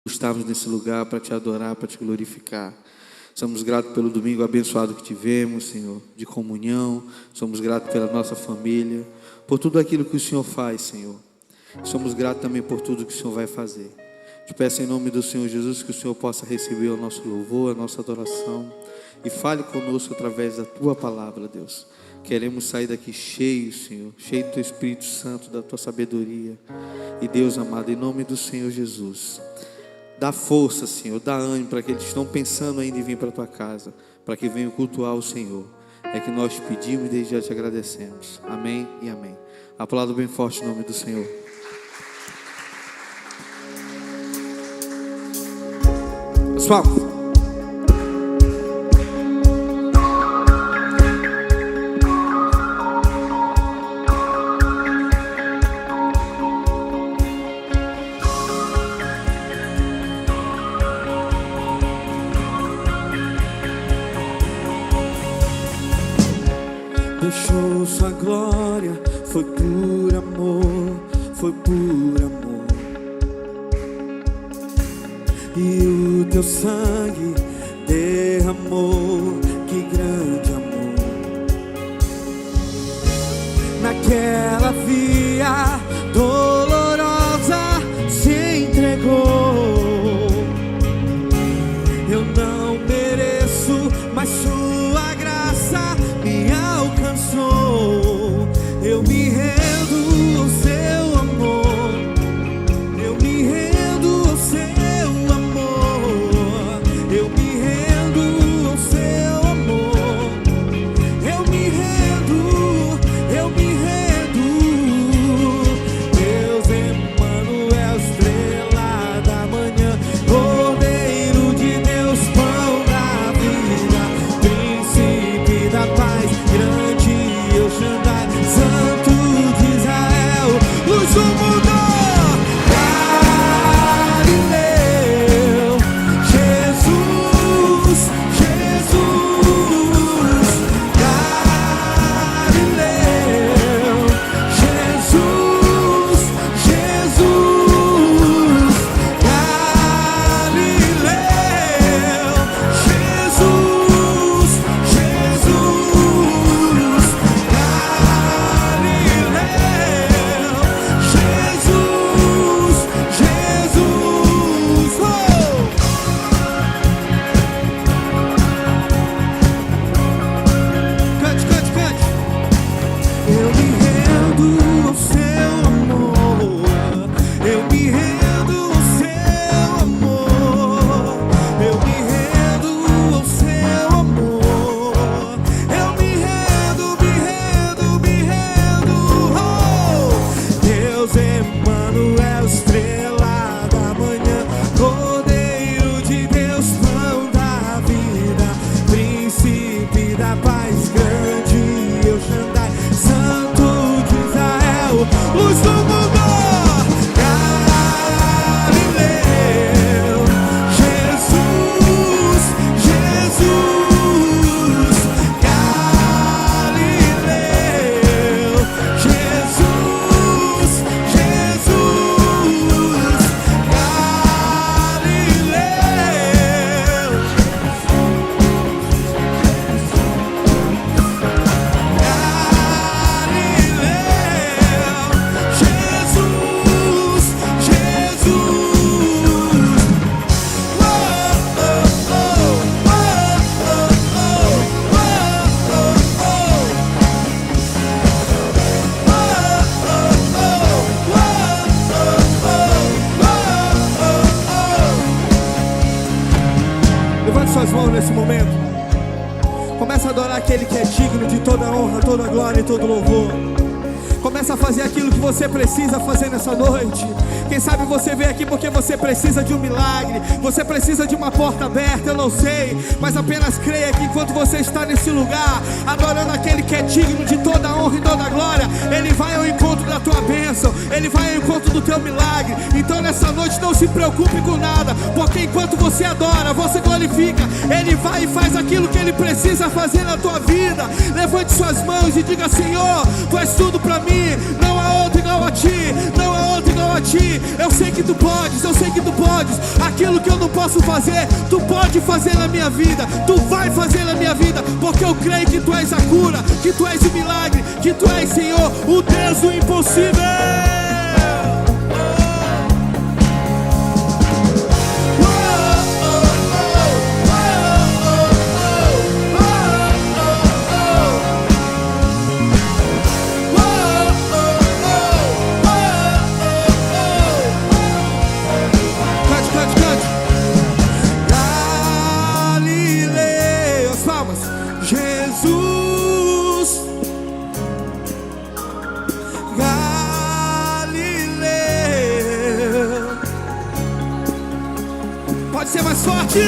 Estamos nesse lugar para te adorar, para te glorificar. Somos gratos pelo domingo abençoado que tivemos, Senhor, de comunhão. Somos gratos pela nossa família, por tudo aquilo que o Senhor faz, Senhor. Somos gratos também por tudo que o Senhor vai fazer. Te peço em nome do Senhor Jesus que o Senhor possa receber o nosso louvor, a nossa adoração, e fale conosco através da Tua palavra, Deus. Queremos sair daqui cheios, Senhor, cheio do Teu Espírito Santo, da Tua sabedoria. E Deus amado, em nome do Senhor Jesus, dá força, Senhor, dá ânimo para aqueles que estão pensando ainda em vir para a Tua casa, para que venham cultuar o Senhor. É que nós te pedimos e desde já te agradecemos. Amém e amém. Aplauda bem forte o nome do Senhor. Pessoal, deixou sua glória, foi por amor, foi por amor. E o teu sangue derramou, que grande amor. Naquela via dolorosa se entregou. Eu não mereço, mas sua graça me alcançou. Eu me rendo ao seu amor. Eu me rendo ao seu amor. Eu me rendo ao seu amor. Eu me rendo, eu me rendo. Deus Emmanuel, estrela da manhã, Cordeiro de Deus, pão da vida, príncipe da paz, grande El Shaddai, Santo de Israel, luz do mundo. Galileu, Jesus, Jesus. Galileu, Jesus, Jesus. Galileu, Jesus, Jesus. Cante, cante, cante. Eu me rendo ao seu amor. Eu me rendo ao seu amor. Eu me rendo ao seu amor. Eu me rendo, me rendo, me rendo. Oh! Deus Emmanuel, estrela da manhã, Cordeiro de Deus, pão da vida, príncipe da paz, grande El Shaddai, Santo de Israel, luz do mundo. Galileu, Jesus, Jesus. Galileu, Jesus, Jesus. Galileu, Jesus, Jesus. Oh, oh, oh, oh, oh, oh, oh, oh, oh. Levante suas mãos nesse momento. Começa a adorar aquele que é digno de toda honra, toda glória e todo louvor. Começa a fazer aquilo que você precisa fazer nessa noite. Quem sabe você veio aqui porque você precisa de um milagre, você precisa de uma porta aberta, eu não sei. Mas apenas creia que enquanto você está nesse lugar, adorando aquele que é digno de toda honra e toda glória, Ele vai ao encontro da tua bênção, Ele vai ao encontro do teu milagre. Então nessa noite não se preocupe com nada, porque enquanto você adora, você glorifica, Ele vai e faz aquilo que Ele precisa fazer na tua vida. Levante suas mãos e diga: Senhor, Tu és tudo para mim. mim, não há outro igual a ti, não há outro igual a ti. Eu sei que tu podes, eu sei que tu podes. Aquilo que eu não posso fazer, tu pode fazer na minha vida, tu vai fazer na minha vida, porque eu creio que tu és a cura, que tu és o milagre, que tu és, Senhor, o Deus do impossível. Pode ser mais forte.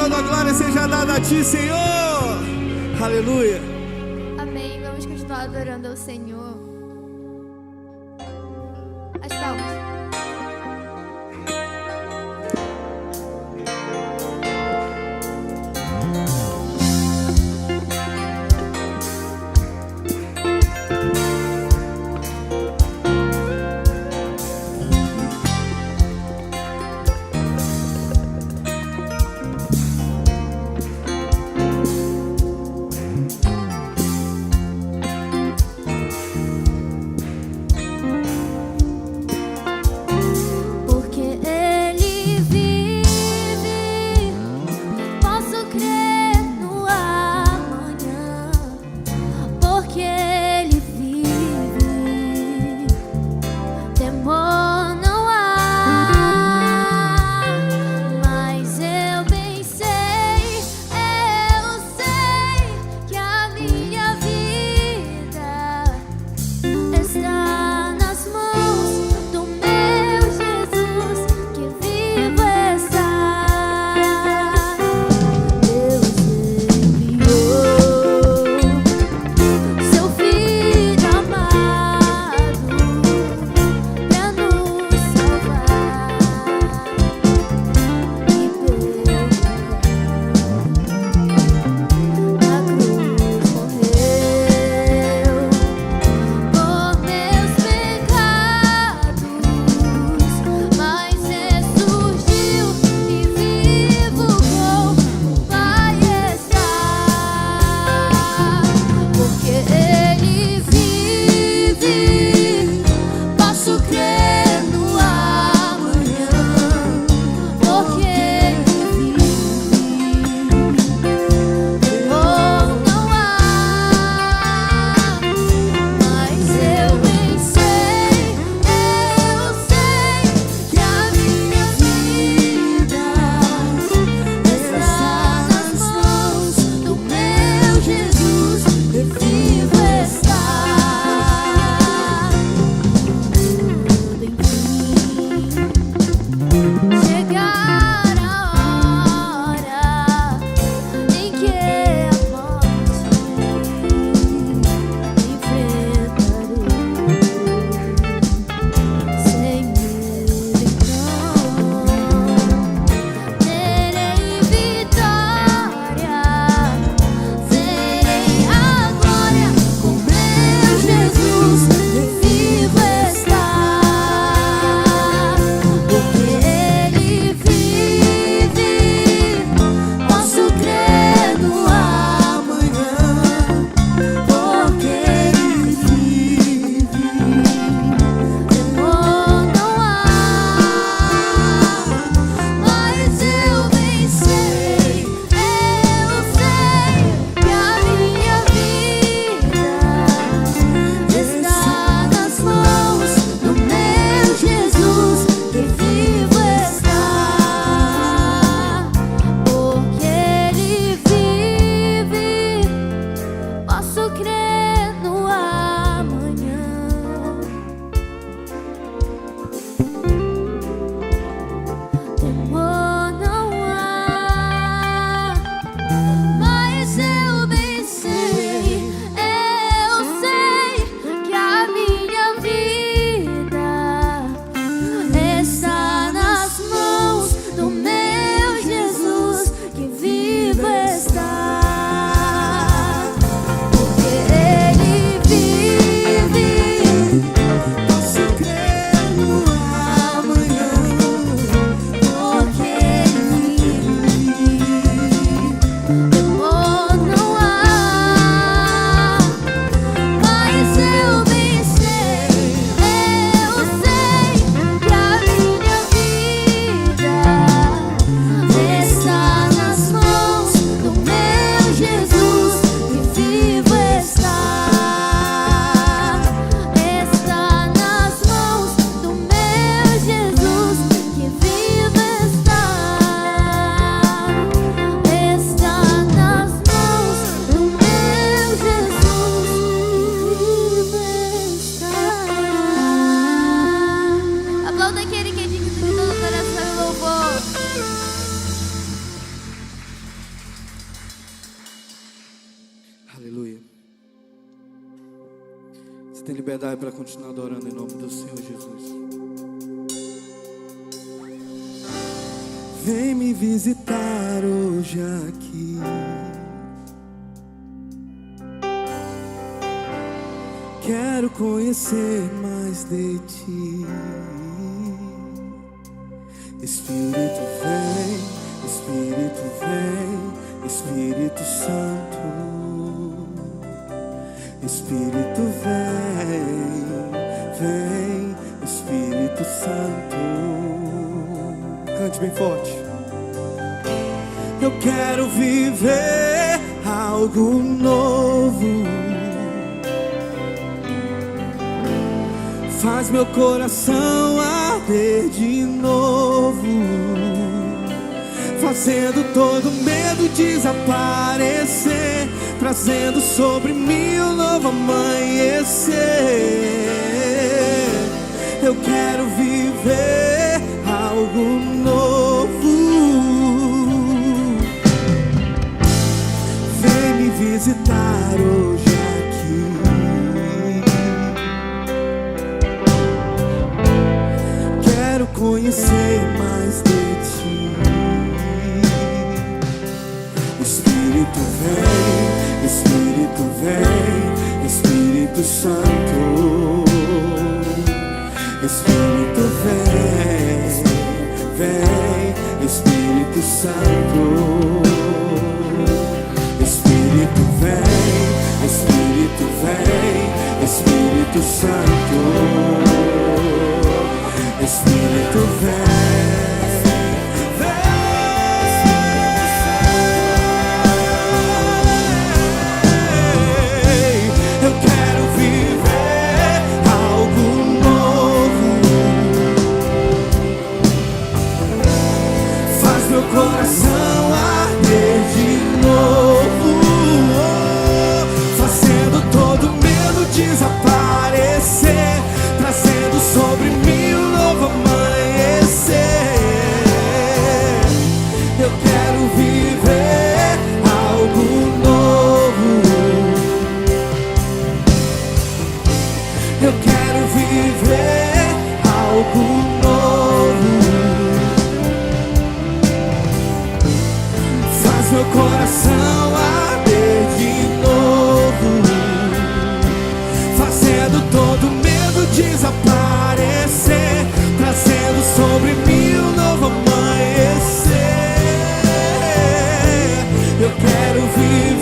Toda a glória seja dada a ti, Senhor. Aleluia. Amém. Vamos continuar adorando ao Senhor. As palmas. Pai, para continuar adorando em nome do Senhor Jesus. Vem me visitar hoje aqui. Quero conhecer mais de ti. Espírito vem, Espírito vem, Espírito Santo. Espírito vem, vem, Espírito Santo. Cante bem forte. Eu quero viver algo novo. Faz meu coração arder de novo, fazendo todo medo desaparecer, trazendo sobre mim um novo amanhecer. Eu quero viver algo novo. Vem me visitar hoje aqui. Quero conhecer mais de ti. Espírito vem, Espírito vem, Espírito Santo. Espírito vem, vem, Espírito Santo. Espírito vem, Espírito vem, Espírito Santo. Espírito vem, vem. Eu quero viver algo novo. Faz meu coração arder de novo, fazendo todo medo desaparecer, trazendo sobre mim um novo amanhecer. Eu quero viver algo novo. Eu quero viver algo novo. Faz meu coração arder de novo, fazendo todo medo desaparecer, trazendo sobre mim um novo amanhecer. Eu quero viver.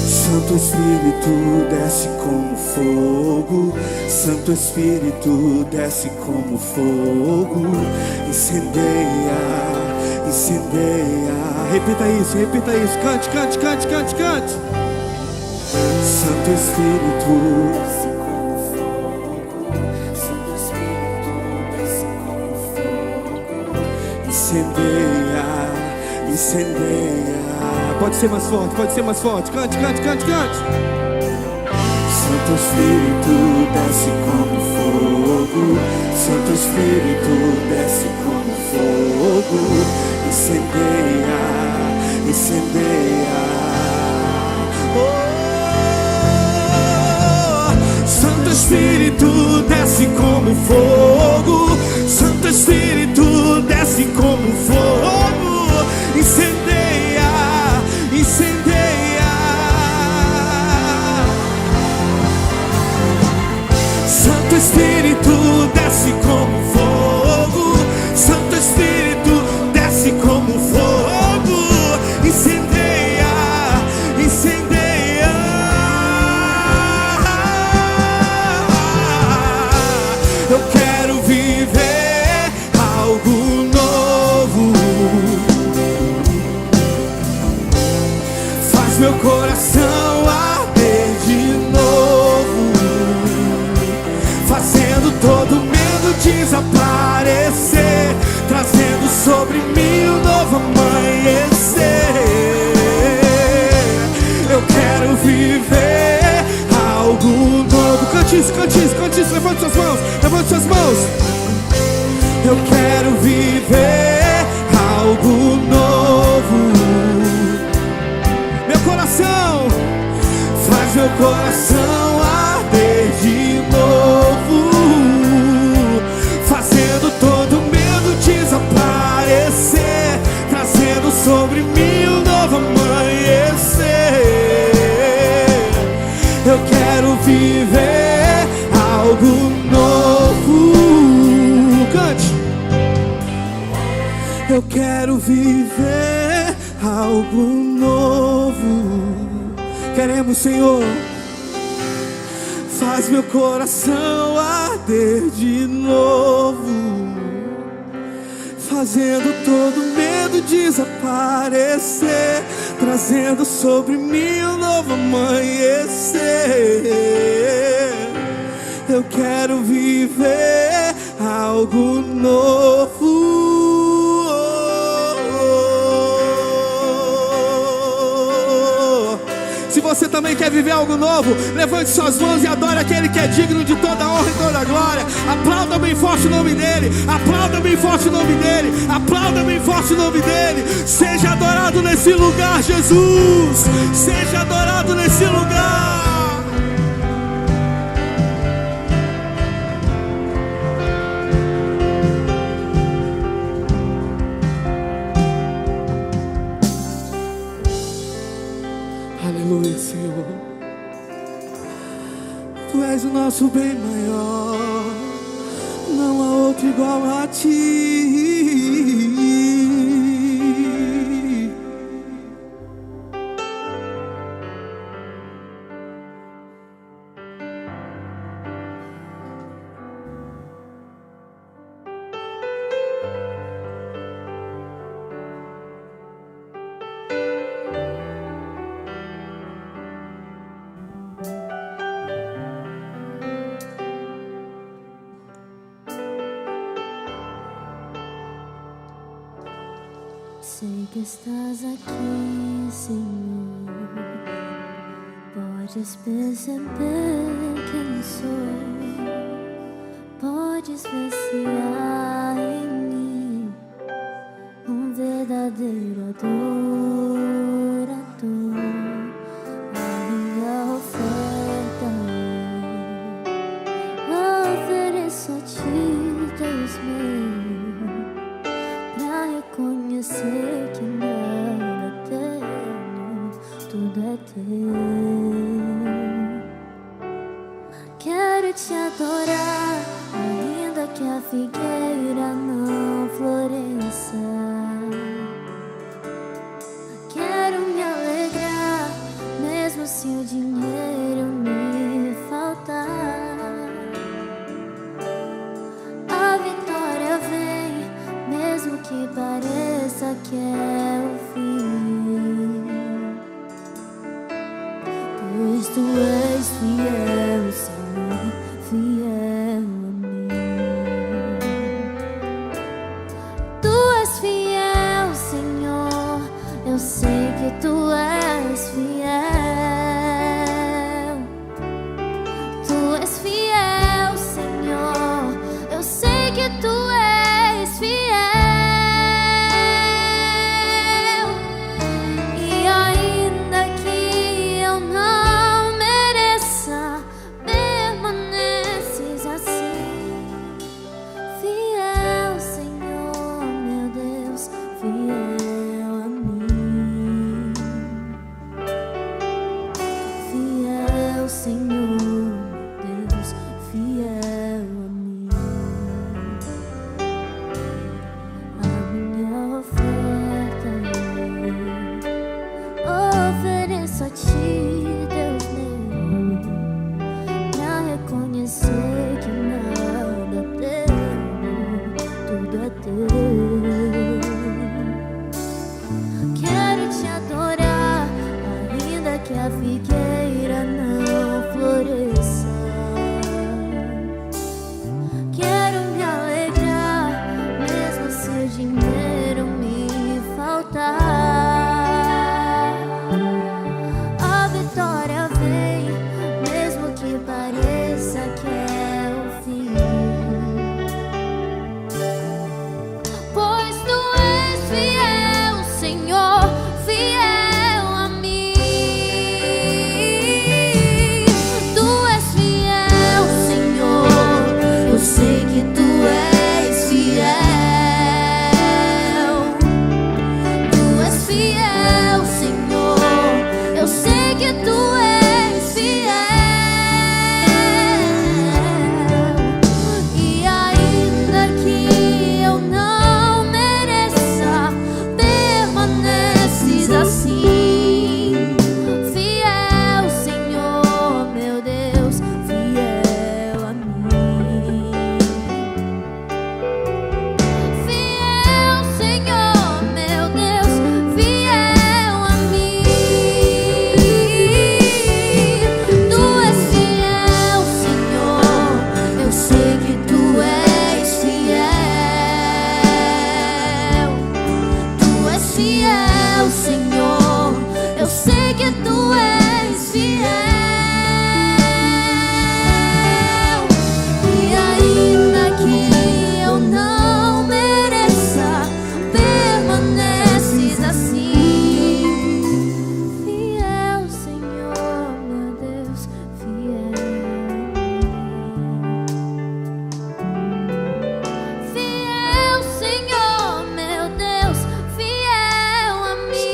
Santo Espírito desce como fogo, Santo Espírito desce como fogo, incendeia, incendeia. Repita isso, cante, cante, cante, cante, cante. Santo Espírito desce como fogo, Santo Espírito desce como fogo, incendeia, incendeia. Pode ser mais forte, pode ser mais forte. Cante, cante, cante, cante. Santo Espírito desce como fogo, Santo Espírito desce como fogo, incendeia, incendeia. Oh, Santo Espírito desce como fogo, Santo Espírito desce como fogo, incendeia, incendeia. Santo Espírito desce como fogo, Santo Espírito desce como fogo, incendeia, incendeia. Eu quero viver algo novo. Faz meu coração arder de novo, fazendo todo medo desaparecer, trazendo sobre mim um novo amanhecer. Eu quero viver algo novo. Cante isso, cante isso, cante isso. Levante suas mãos, levante suas mãos. Eu quero viver algo novo. Meu coração, faz meu coração arder de novo, fazendo todo medo desaparecer, trazendo sobre mim um novo amanhecer. Eu quero viver algo novo. Cante. Eu quero viver algo novo. Queremos, Senhor. Faz meu coração arder de novo, fazendo todo medo desaparecer, trazendo sobre mim um novo amanhecer. Eu quero viver algo novo. Se você também quer viver algo novo, levante suas mãos e adore aquele que é digno de toda honra e toda glória. Aplauda bem forte o nome dele. Aplauda bem forte o nome dele. Aplauda bem forte o nome dele. Seja adorado nesse lugar, Jesus. Seja adorado nesse lugar. Aleluia, Senhor. Tu és o nosso bem maior, não há outro igual a ti. Sei que estás aqui, Senhor. Podes perceber quem sou. Podes ver se há em mim um verdadeiro adorador. A minha oferta ofereço a ti, Deus meu, reconhecer que nada tenho, tudo é teu. Quero te adorar, ainda que a figueira não floresça. Quero me alegrar, mesmo se o dinheiro me faltar. A vitória vem, mesmo que pareça que é o fim, pois tu és fiel, Senhor, fiel a mim. Tu és fiel, Senhor, eu sei que tu és fiel. Tu és fiel, Senhor, eu sei que tu és fiel. eu sei que tu és fiel. E ainda que eu não mereça, permaneces assim. Fiel, Senhor, meu Deus, fiel. Fiel, Senhor, meu Deus, fiel a mim.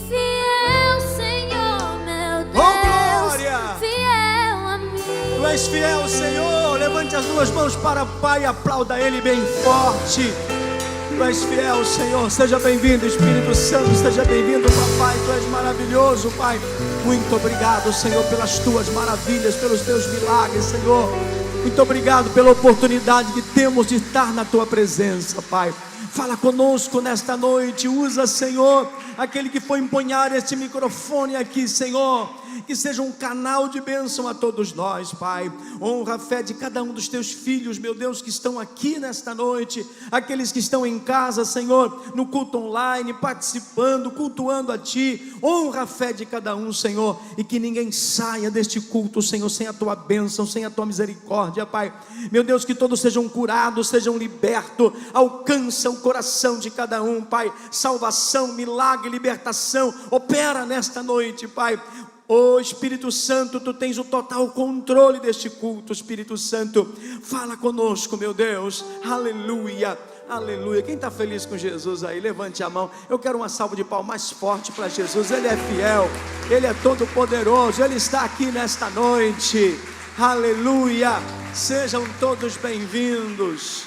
Fiel, Senhor, meu Deus, glória! fiel a mim. Tu és fiel, Senhor. Levante as duas mãos para o Pai e aplauda Ele bem forte. Tu és fiel, Senhor. Seja bem-vindo, Espírito Santo. Seja bem-vindo, Papai. Tu és maravilhoso, Pai. Muito obrigado, Senhor, pelas tuas maravilhas, pelos teus milagres, Senhor. Muito obrigado pela oportunidade que temos de estar na tua presença, Pai. Fala conosco nesta noite. Usa, Senhor, aquele que foi empunhar este microfone aqui, Senhor. Que seja um canal de bênção a todos nós, Pai. Honra a fé de cada um dos teus filhos, meu Deus, que estão aqui nesta noite. Aqueles que estão em casa, Senhor, no culto online, participando, cultuando a Ti. Honra a fé de cada um, Senhor. E que ninguém saia deste culto, Senhor, sem a Tua bênção, sem a Tua misericórdia, Pai. Meu Deus, que todos sejam curados, sejam libertos. Alcança o coração de cada um, Pai. Salvação, milagre, libertação. Opera nesta noite, Pai. Oh Espírito Santo, Tu tens o total controle deste culto, Espírito Santo. Fala conosco, meu Deus. Aleluia, aleluia. Quem está feliz com Jesus aí, levante a mão. Eu quero uma salva de palmas mais forte para Jesus. Ele é fiel, Ele é todo poderoso. Ele está aqui nesta noite. Aleluia. Sejam todos bem-vindos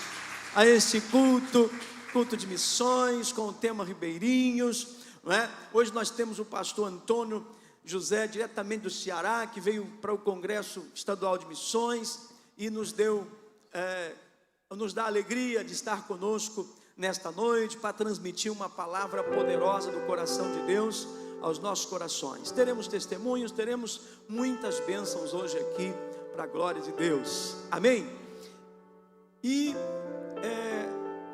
a este culto, culto de missões, com o tema Ribeirinhos, não é? Hoje nós temos o pastor Antônio José, diretamente do Ceará, que veio para o Congresso Estadual de Missões e nos dá a alegria de estar conosco nesta noite para transmitir uma palavra poderosa do coração de Deus aos nossos corações. Teremos testemunhos, teremos muitas bênçãos hoje aqui para a glória de Deus. Amém? E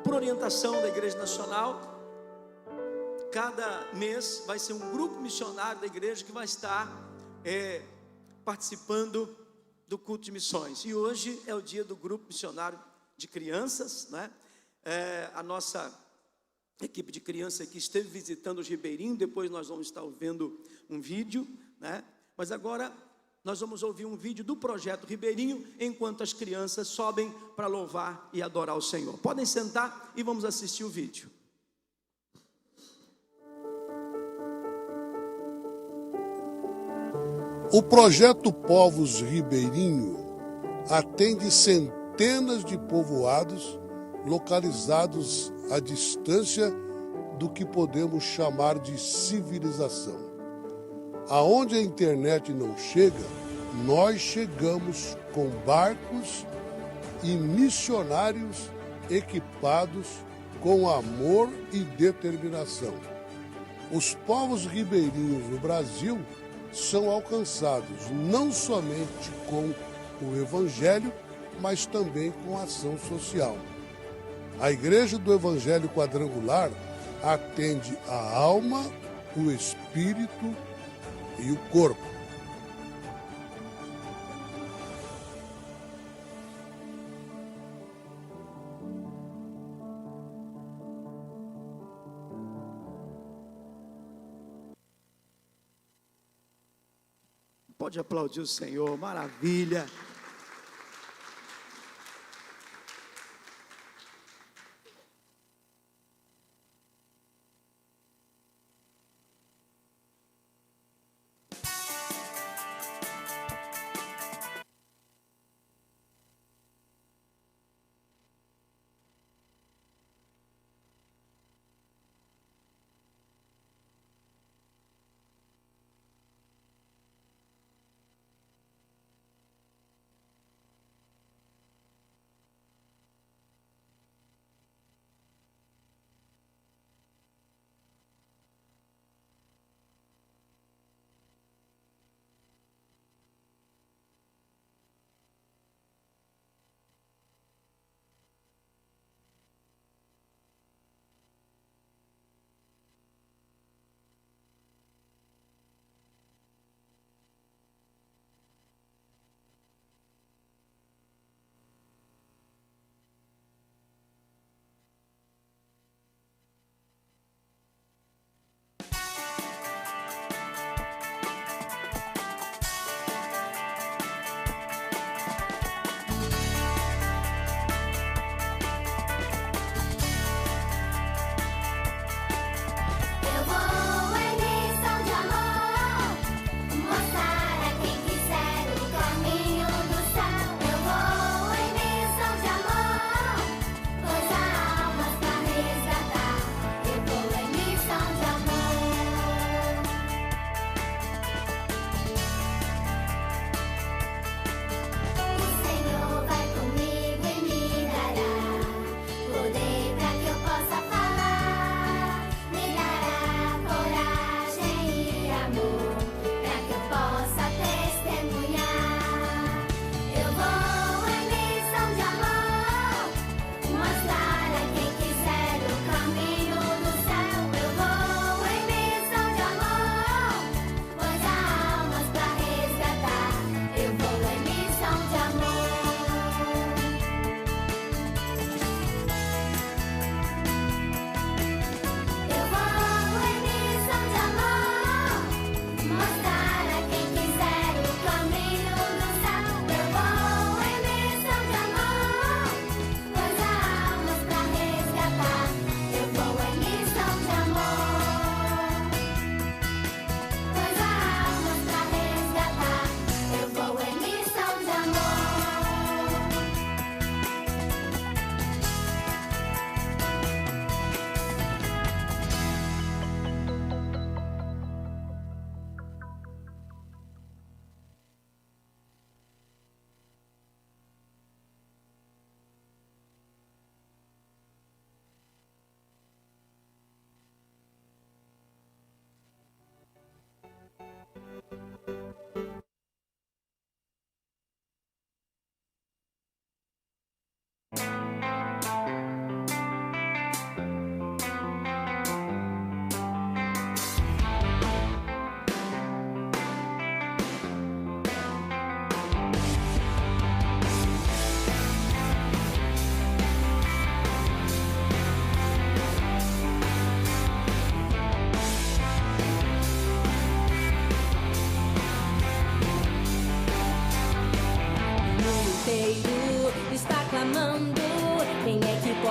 por orientação da Igreja Nacional, cada mês vai ser um grupo missionário da igreja que vai estar participando do culto de missões. E hoje é o dia do grupo missionário de crianças, né? A nossa equipe de crianças aqui esteve visitando os ribeirinhos. Depois nós vamos estar vendo um vídeo, né? Mas agora nós vamos ouvir um vídeo do projeto Ribeirinho, enquanto as crianças sobem para louvar e adorar o Senhor. Podem sentar e vamos assistir o vídeo. O projeto Povos Ribeirinho atende centenas de povoados localizados à distância do que podemos chamar de civilização. Aonde a internet não chega, nós chegamos com barcos e missionários equipados com amor e determinação. Os povos ribeirinhos no Brasil são alcançados não somente com o Evangelho, mas também com a ação social. A Igreja do Evangelho Quadrangular atende a alma, o espírito e o corpo. Pode aplaudir o Senhor, maravilha.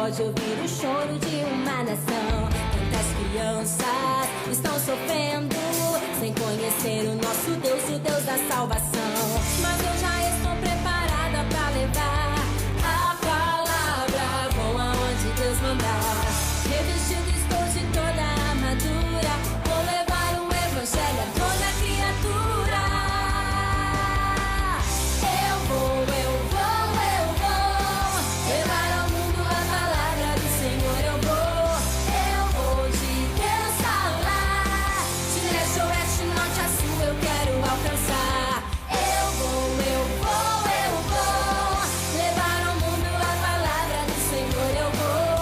pode ouvir o choro de uma nação. Tantas crianças estão sofrendo sem conhecer o nosso Deus, o Deus da salvação. Mas eu já estou preparada para levar a palavra. Vou aonde Deus mandar. Revestido estou de toda a armadura. Vou levar o evangelho a toda criatura. Eu vou levar ao mundo a palavra do Senhor. Eu vou de Deus falar. De leste a oeste, norte a sul, eu quero alcançar. Eu vou levar ao mundo a palavra do Senhor. Eu vou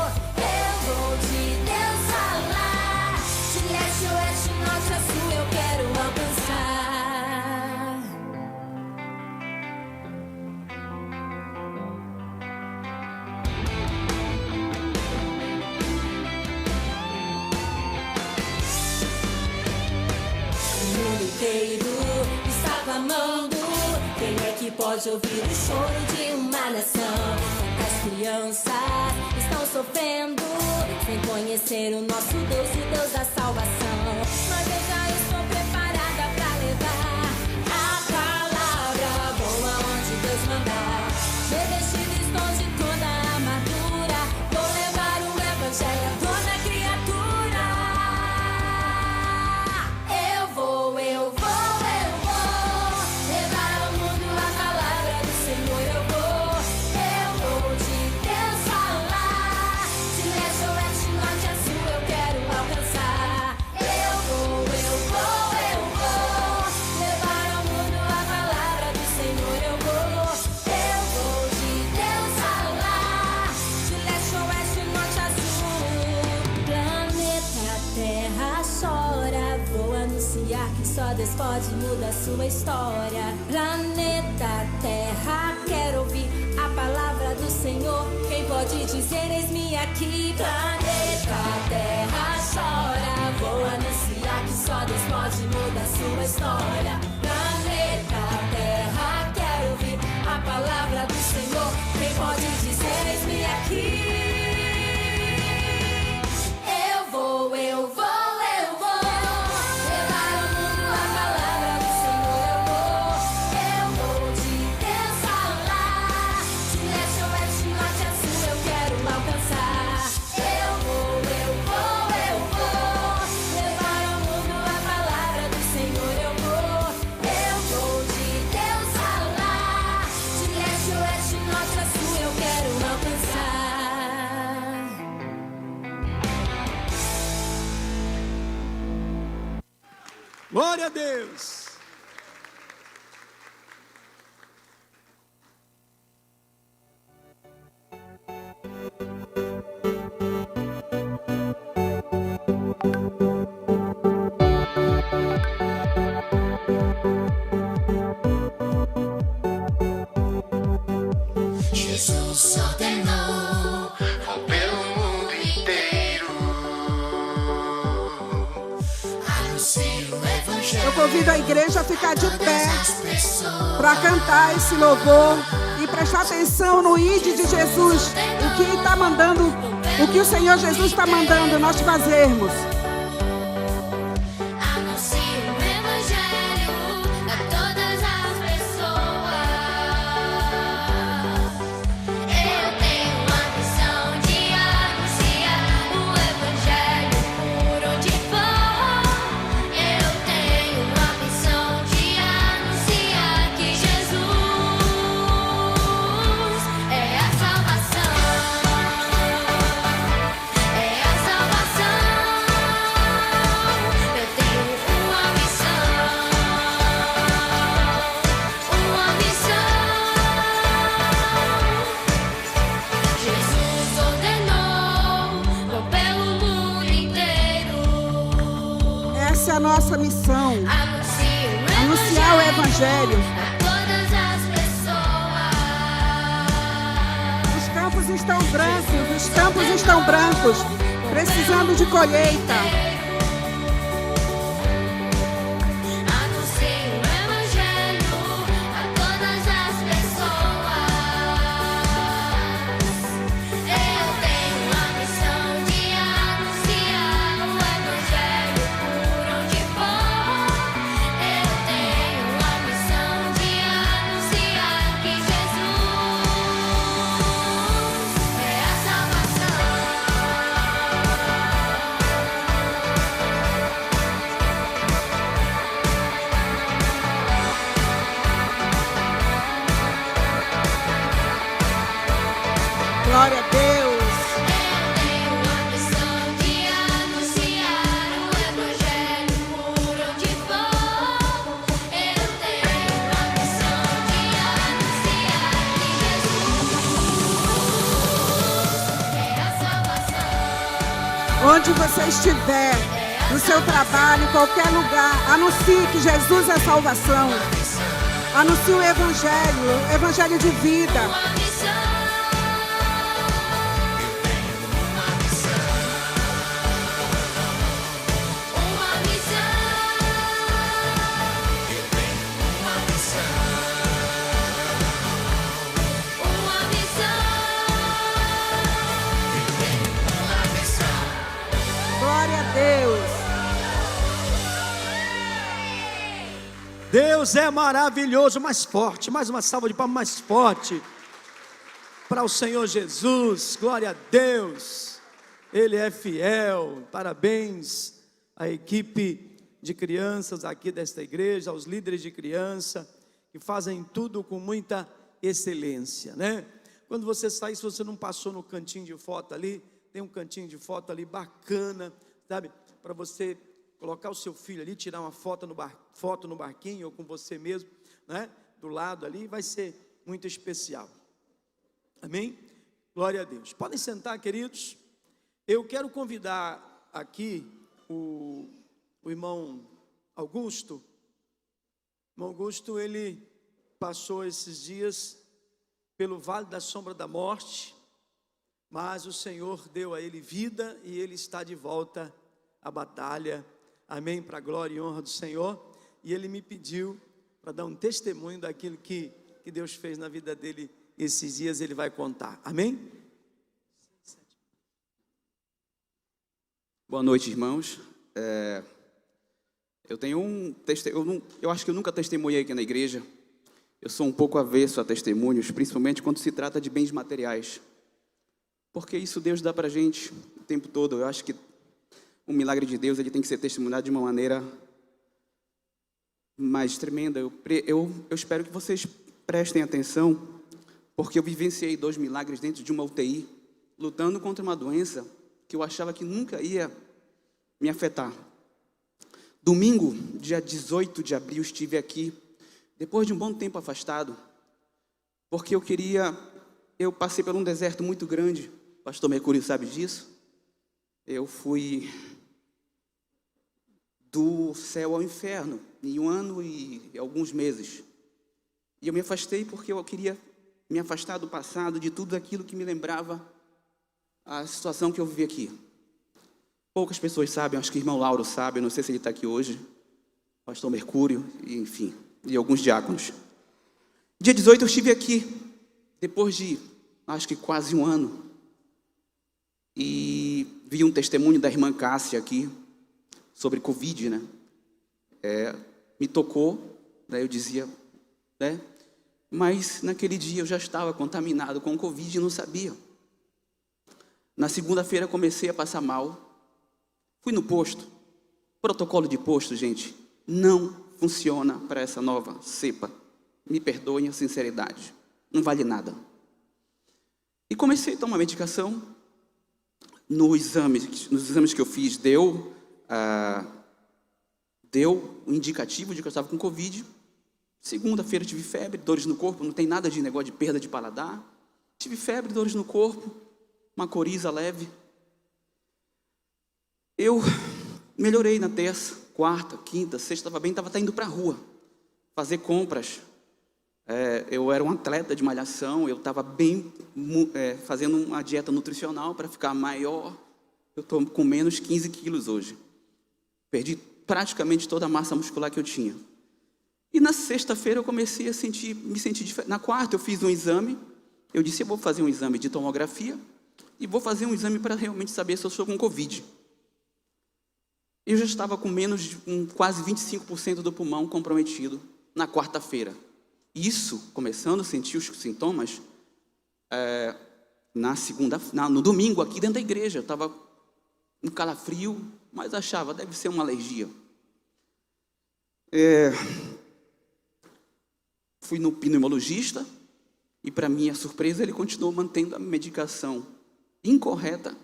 de Deus falar. De leste a oeste, norte a sul, eu quero alcançar. O mundo inteiro está clamando. Quem é que pode ouvir o choro de uma nação? As crianças estão sofrendo sem conhecer o nosso Deus, o Deus da salvação. Mas eu já estou preparada para levar a palavra. Vou aonde Deus mandar. Revestido estou de toda a armadura. Vou levar o evangelho a toda criatura. Eu vou levar ao mundo a palavra do Senhor. Eu vou de Deus falar. De leste a oeste, norte a sul, eu quero alcançar. Eu vou levar ao mundo a palavra do Senhor. Eu vou de Deus falar. De leste a oeste, norte a sul. Planeta Terra chora. Vou anunciar que só Deus pode mudar sua história. Planeta Terra quer ouvir a palavra do Senhor. Quem pode dizer eis-me aqui? Planeta Terra chora. Vou anunciar que só Deus pode mudar sua história. Planeta Terra quer ouvir a palavra do Senhor. Quem pode dizer eis-me aqui? Eu vou levar ao mundo a palavra do Senhor. Eu vou de Deus falar. De leste a oeste, norte a sul, eu quero alcançar. Eu vou levar ao mundo a palavra do Senhor. Eu vou de Deus falar. De leste a oeste, norte a sul, eu quero alcançar. Glória a Deus. Jesus ordenou, vou pelo mundo inteiro, anuncio o evangelho. Eu convido a igreja a ficar de pé Todas as pessoas. para cantar esse louvor e prestar atenção no ID de Jesus, o que está mandando, o que o Senhor Jesus está mandando nós fazermos. Anuncio o evangelho a todas as pessoas. Eu tenho a missão de anunciar o evangelho por onde for. Eu tenho a missão de anunciar que Jesus é a salvação. É a salvação. Eu tenho uma missão. Jesus ordenou, vou pelo mundo inteiro. Essa é a nossa missão, anunciar o Evangelho. A todas as pessoas. Os campos estão brancos, precisando de colheita. Anuncio o evangelho a todas as pessoas. Eu tenho onde você estiver, no seu trabalho, em qualquer lugar, anuncie que Jesus é salvação. Anuncie o evangelho de vida. Glória a Deus. Deus é maravilhoso, mais forte. Mais uma salva de palmas mais forte para o Senhor Jesus. Glória a Deus. Ele é fiel. Parabéns à equipe de crianças aqui desta igreja, aos líderes de criança que fazem tudo com muita excelência, né? Quando você sair, se você não passou no cantinho de foto ali, tem um cantinho de foto ali bacana, sabe? Para você colocar o seu filho ali, tirar uma foto no barquinho ou com você mesmo, né? Do lado ali, vai ser muito especial. Amém? Glória a Deus. Podem sentar, queridos. Eu quero convidar aqui o irmão Augusto. O irmão Augusto, ele passou esses dias pelo vale da sombra da morte, mas o Senhor deu a ele vida e ele está de volta à batalha. Amém? Para a glória e honra do Senhor. E ele me pediu para dar um testemunho daquilo que Deus fez na vida dele esses dias. Ele vai contar. Amém? Boa noite, irmãos. Eu tenho eu acho que eu nunca testemunhei aqui na igreja. Eu sou um pouco avesso a testemunhos, principalmente quando se trata de bens materiais, porque isso Deus dá para a gente o tempo todo. Eu acho que o milagre de Deus, ele tem que ser testemunhado de uma maneira mais tremenda. Eu espero que vocês prestem atenção, porque eu vivenciei 2 milagres dentro de uma UTI, lutando contra uma doença que eu achava que nunca ia me afetar. Domingo, dia 18 de abril, estive aqui, depois de um bom tempo afastado, porque eu passei por um deserto muito grande. O pastor Mercúrio sabe disso. Eu fui do céu ao inferno em 1 ano e alguns meses. E eu me afastei porque eu queria me afastar do passado, de tudo aquilo que me lembrava a situação que eu vivi aqui. Poucas pessoas sabem, acho que o irmão Lauro sabe, não sei se ele está aqui hoje, pastor Mercúrio, e, enfim, e alguns diáconos. Dia 18 eu estive aqui, depois de, acho que quase 1 ano, e vi um testemunho da irmã Cássia aqui, sobre Covid, né? Me tocou, daí eu dizia, né? Mas naquele dia eu já estava contaminado com Covid e não sabia. Na segunda-feira comecei a passar mal. Fui no posto. Protocolo de posto, gente, não funciona para essa nova cepa. Me perdoem a sinceridade. Não vale nada. E comecei a tomar medicação. Nos exames que eu fiz, deu um indicativo de que eu estava com Covid. Segunda-feira tive febre, dores no corpo, não tem nada de negócio de perda de paladar. Tive febre, dores no corpo, uma coriza leve. Eu melhorei na terça, quarta, quinta, sexta, estava bem, estava até indo para a rua fazer compras. Eu era um atleta de malhação, eu estava bem, fazendo uma dieta nutricional para ficar maior. Eu estou com menos 15 quilos hoje. Perdi praticamente toda a massa muscular que eu tinha. E na sexta-feira eu comecei a me sentir diferente. Na quarta eu fiz um exame. Eu disse, eu vou fazer um exame de tomografia e vou fazer um exame para realmente saber se eu estou com Covid. Eu já estava com quase 25% do pulmão comprometido na quarta-feira. Isso, começando a sentir os sintomas, no domingo, aqui dentro da igreja. Eu estava um calafrio, mas achava, deve ser uma alergia. Fui no pneumologista e, para minha surpresa, ele continuou mantendo a medicação incorreta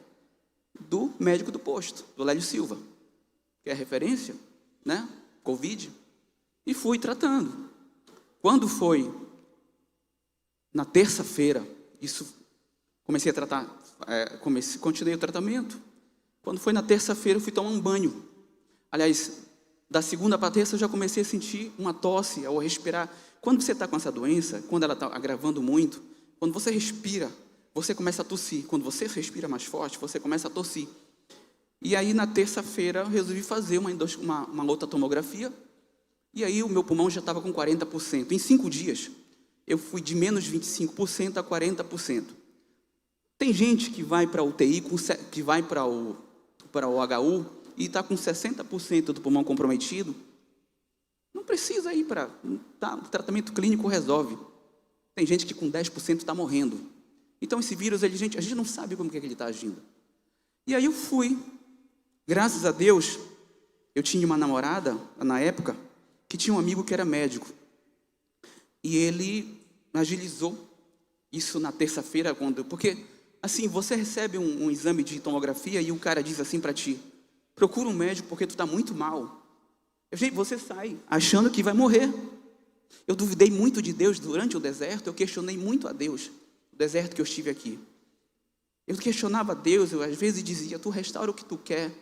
do médico do posto, do Lélio Silva, que é referência, né? Covid, e fui tratando. Quando foi na terça-feira, comecei a tratar, continuei o tratamento. Quando foi na terça-feira, eu fui tomar um banho. Aliás, da segunda para terça, eu já comecei a sentir uma tosse ao respirar. Quando você está com essa doença, quando ela está agravando muito, quando você respira, você começa a tossir. Quando você respira mais forte, você começa a tossir. E aí, na terça-feira, eu resolvi fazer uma outra tomografia. E aí, o meu pulmão já estava com 40%. Em 5 dias, eu fui de menos 25% a 40%. Tem gente que vai para a UTI, que vai para o HU e está com 60% do pulmão comprometido. Não precisa ir para... Tá, o tratamento clínico resolve. Tem gente que com 10% está morrendo. Então, esse vírus, a gente não sabe como que ele está agindo. E aí eu fui. Graças a Deus, eu tinha uma namorada, na época, que tinha um amigo que era médico. E ele agilizou isso na terça-feira, porque, assim, você recebe um exame de tomografia e o cara diz assim para ti, procura um médico porque tu está muito mal. Você sai achando que vai morrer. Eu duvidei muito de Deus durante o deserto, eu questionei muito a Deus, o deserto que eu estive aqui. Eu questionava a Deus, eu às vezes dizia, tu restaura o que tu quer.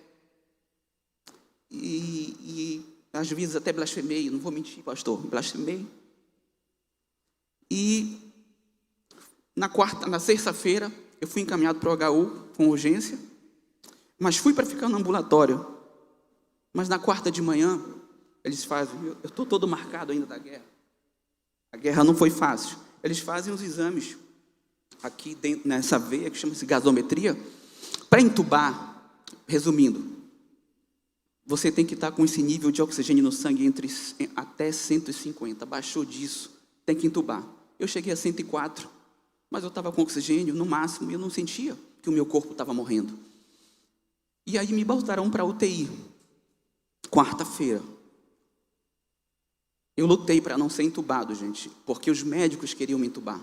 E às vezes até blasfemei, não vou mentir, pastor, blasfemei. E na sexta-feira, eu fui encaminhado para o HU com urgência, mas fui para ficar no ambulatório. Mas na quarta de manhã, eles fazem, eu estou todo marcado ainda da guerra. A guerra não foi fácil. Eles fazem os exames aqui dentro, nessa veia, que chama-se gasometria, para entubar. Resumindo, você tem que estar com esse nível de oxigênio no sangue até 150. Baixou disso, tem que entubar. Eu cheguei a 104, mas eu estava com oxigênio no máximo e eu não sentia que o meu corpo estava morrendo. E aí me botaram para a UTI. Quarta-feira. Eu lutei para não ser entubado, gente, porque os médicos queriam me entubar.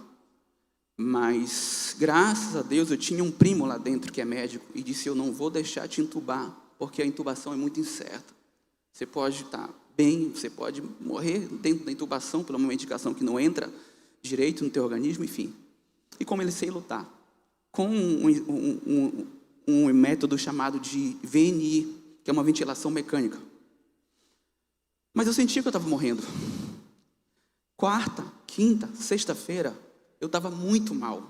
Mas, graças a Deus, eu tinha um primo lá dentro que é médico e disse, eu não vou deixar te entubar, porque a intubação é muito incerta. Você pode estar bem, você pode morrer dentro da intubação por uma medicação que não entra direito no teu organismo, enfim. E comecei a lutar com um método chamado de VNI, que é uma ventilação mecânica. Mas eu sentia que eu estava morrendo. Quarta, quinta, sexta-feira, eu estava muito mal.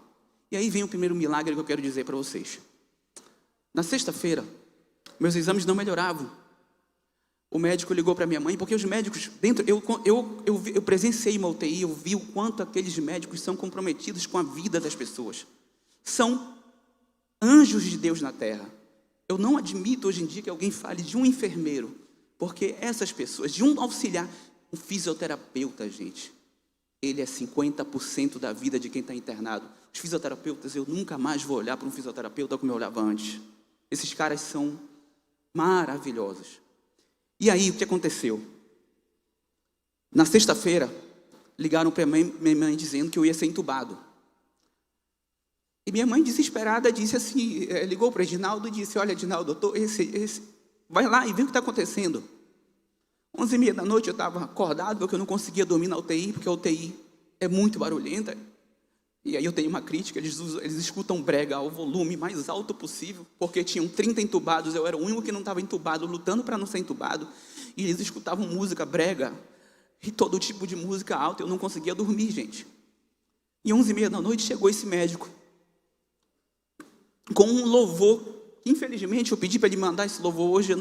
E aí vem o primeiro milagre que eu quero dizer para vocês. Na sexta-feira, meus exames não melhoravam. O médico ligou para minha mãe, porque os médicos, eu presenciei uma UTI, eu vi o quanto aqueles médicos são comprometidos com a vida das pessoas. São anjos de Deus na terra. Eu não admito hoje em dia que alguém fale de um enfermeiro, porque essas pessoas, de um auxiliar, um fisioterapeuta, gente, ele é 50% da vida de quem está internado. Os fisioterapeutas, eu nunca mais vou olhar para um fisioterapeuta como eu olhava antes. Esses caras são maravilhosos. E aí, o que aconteceu? Na sexta-feira, ligaram para minha mãe dizendo que eu ia ser entubado. E minha mãe, desesperada, disse assim, ligou para o Edinaldo e disse, olha, Edinaldo, vai lá e vê o que está acontecendo. 11h30 da noite eu estava acordado, porque eu não conseguia dormir na UTI, porque a UTI é muito barulhenta. E aí eu tenho uma crítica, eles escutam brega ao volume mais alto possível, porque tinham 30 entubados, eu era o único que não estava entubado, lutando para não ser entubado, e eles escutavam música brega, e todo tipo de música alta, eu não conseguia dormir, gente. E 11h30 da noite chegou esse médico, com um louvor, infelizmente eu pedi para ele mandar esse louvor hoje,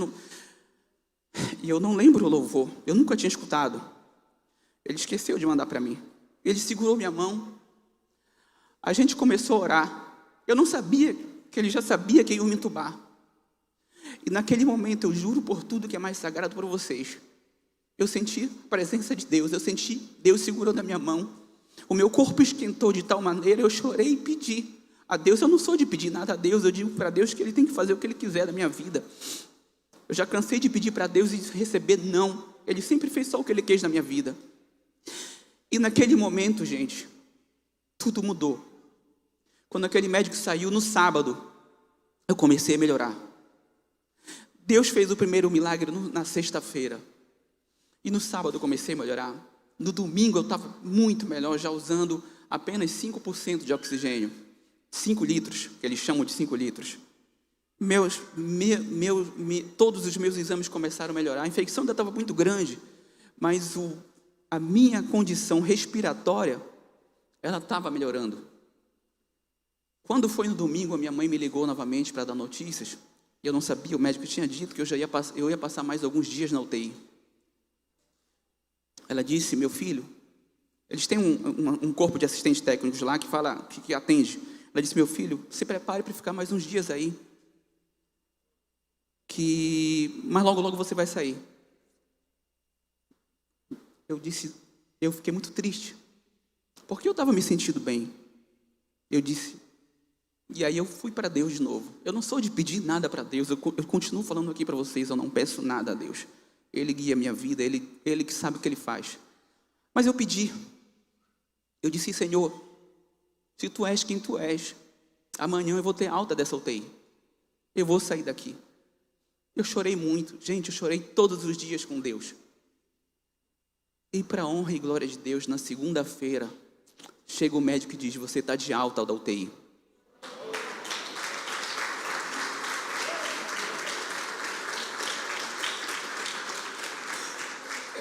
e eu não lembro o louvor, eu nunca tinha escutado. Ele esqueceu de mandar para mim. Ele segurou minha mão. A gente começou a orar. Eu não sabia que ele já sabia que ia me entubar. E naquele momento, eu juro por tudo que é mais sagrado para vocês, eu senti a presença de Deus, eu senti Deus segurando a minha mão. O meu corpo esquentou de tal maneira, eu chorei e pedi a Deus. Eu não sou de pedir nada a Deus, eu digo para Deus que Ele tem que fazer o que Ele quiser da minha vida. Eu já cansei de pedir para Deus e receber não. Ele sempre fez só o que Ele quis na minha vida. E naquele momento, gente, tudo mudou. Quando aquele médico saiu no sábado, eu comecei a melhorar. Deus fez o primeiro milagre na sexta-feira. E no sábado eu comecei a melhorar. No domingo eu estava muito melhor, já usando apenas 5% de oxigênio. 5 litros, que eles chamam de 5 litros. todos os meus exames começaram a melhorar. A infecção ainda estava muito grande, mas a minha condição respiratória, ela estava melhorando. Quando foi no domingo, a minha mãe me ligou novamente para dar notícias. E eu não sabia, o médico tinha dito que eu ia passar mais alguns dias na UTI. Ela disse: meu filho, eles têm um corpo de assistentes técnicos lá que atende. Ela disse: meu filho, se prepare para ficar mais uns dias aí, mas logo você vai sair. Eu fiquei muito triste, porque eu estava me sentindo bem. E aí eu fui para Deus de novo. Eu não sou de pedir nada para Deus, eu continuo falando aqui para vocês, eu não peço nada a Deus. Ele guia a minha vida, Ele que sabe o que Ele faz. Mas eu pedi, eu disse: Senhor, se Tu és quem Tu és, amanhã eu vou ter alta dessa UTI, eu vou sair daqui. Eu chorei muito, gente, eu chorei todos os dias com Deus. E para a honra e glória de Deus, na segunda-feira, chega o médico e diz: você está de alta da UTI.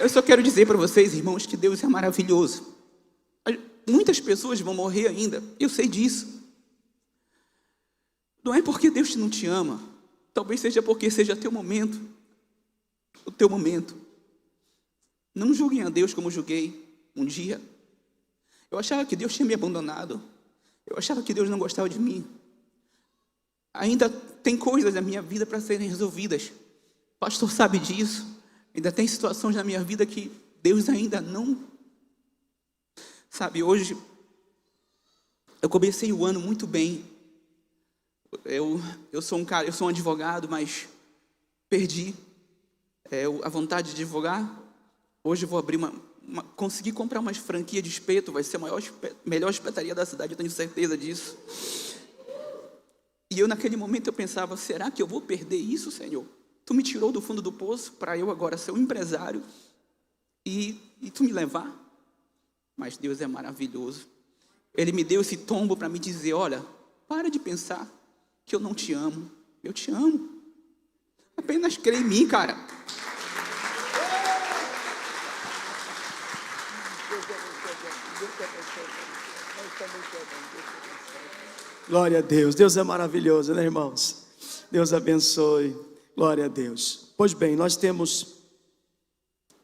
Eu só quero dizer para vocês, irmãos, que Deus é maravilhoso. Muitas pessoas vão morrer ainda, eu sei disso. Não é porque Deus não te ama, talvez seja porque seja teu momento, o teu momento. Não julguem a Deus como eu julguei um dia. Eu achava que Deus tinha me abandonado, eu achava que Deus não gostava de mim. Ainda tem coisas na minha vida para serem resolvidas, o pastor sabe disso. Ainda tem situações na minha vida que Deus ainda não... Sabe, hoje eu comecei o ano muito bem. Eu sou um advogado, mas perdi a vontade de advogar. Hoje eu vou abrir consegui comprar uma franquia de espeto, vai ser a melhor espetaria da cidade, eu tenho certeza disso. E naquele momento eu pensava: será que eu vou perder isso, Senhor? Tu me tirou do fundo do poço para eu agora ser um empresário e Tu me levar? Mas Deus é maravilhoso. Ele me deu esse tombo para me dizer: olha, para de pensar que eu não te amo. Eu te amo. Apenas crê em mim, cara. Glória a Deus. Deus é maravilhoso, né, irmãos? Deus abençoe. Glória a Deus. Pois bem, nós temos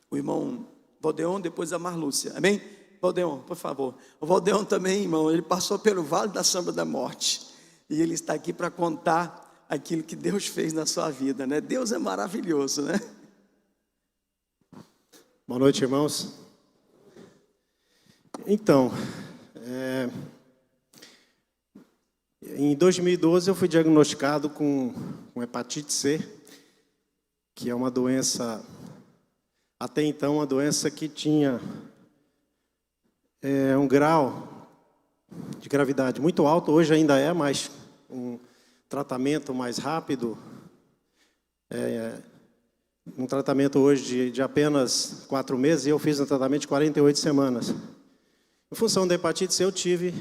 o irmão Valdeon, depois a Marlúcia. Amém? Valdeon, por favor. O Valdeon também, irmão, ele passou pelo vale da sombra da morte. E ele está aqui para contar aquilo que Deus fez na sua vida, né? Deus é maravilhoso, né? Boa noite, irmãos. Então, em 2012 eu fui diagnosticado com hepatite C, que é uma doença, até então, uma doença que tinha um grau de gravidade muito alto. Hoje ainda é, mas um tratamento mais rápido, um tratamento hoje de apenas 4 meses, e eu fiz um tratamento de 48 semanas. Em função da hepatite C, eu tive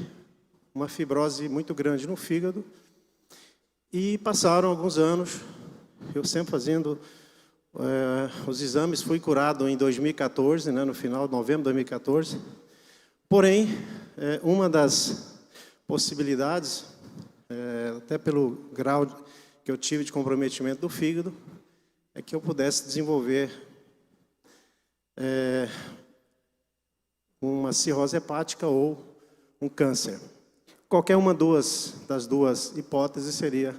uma fibrose muito grande no fígado, e passaram alguns anos, eu sempre fazendo os exames. Fui curado em 2014, né, no final de novembro de 2014. Porém, uma das possibilidades, até pelo grau que eu tive de comprometimento do fígado, é que eu pudesse desenvolver uma cirrose hepática ou um câncer. Qualquer uma das duas hipóteses seria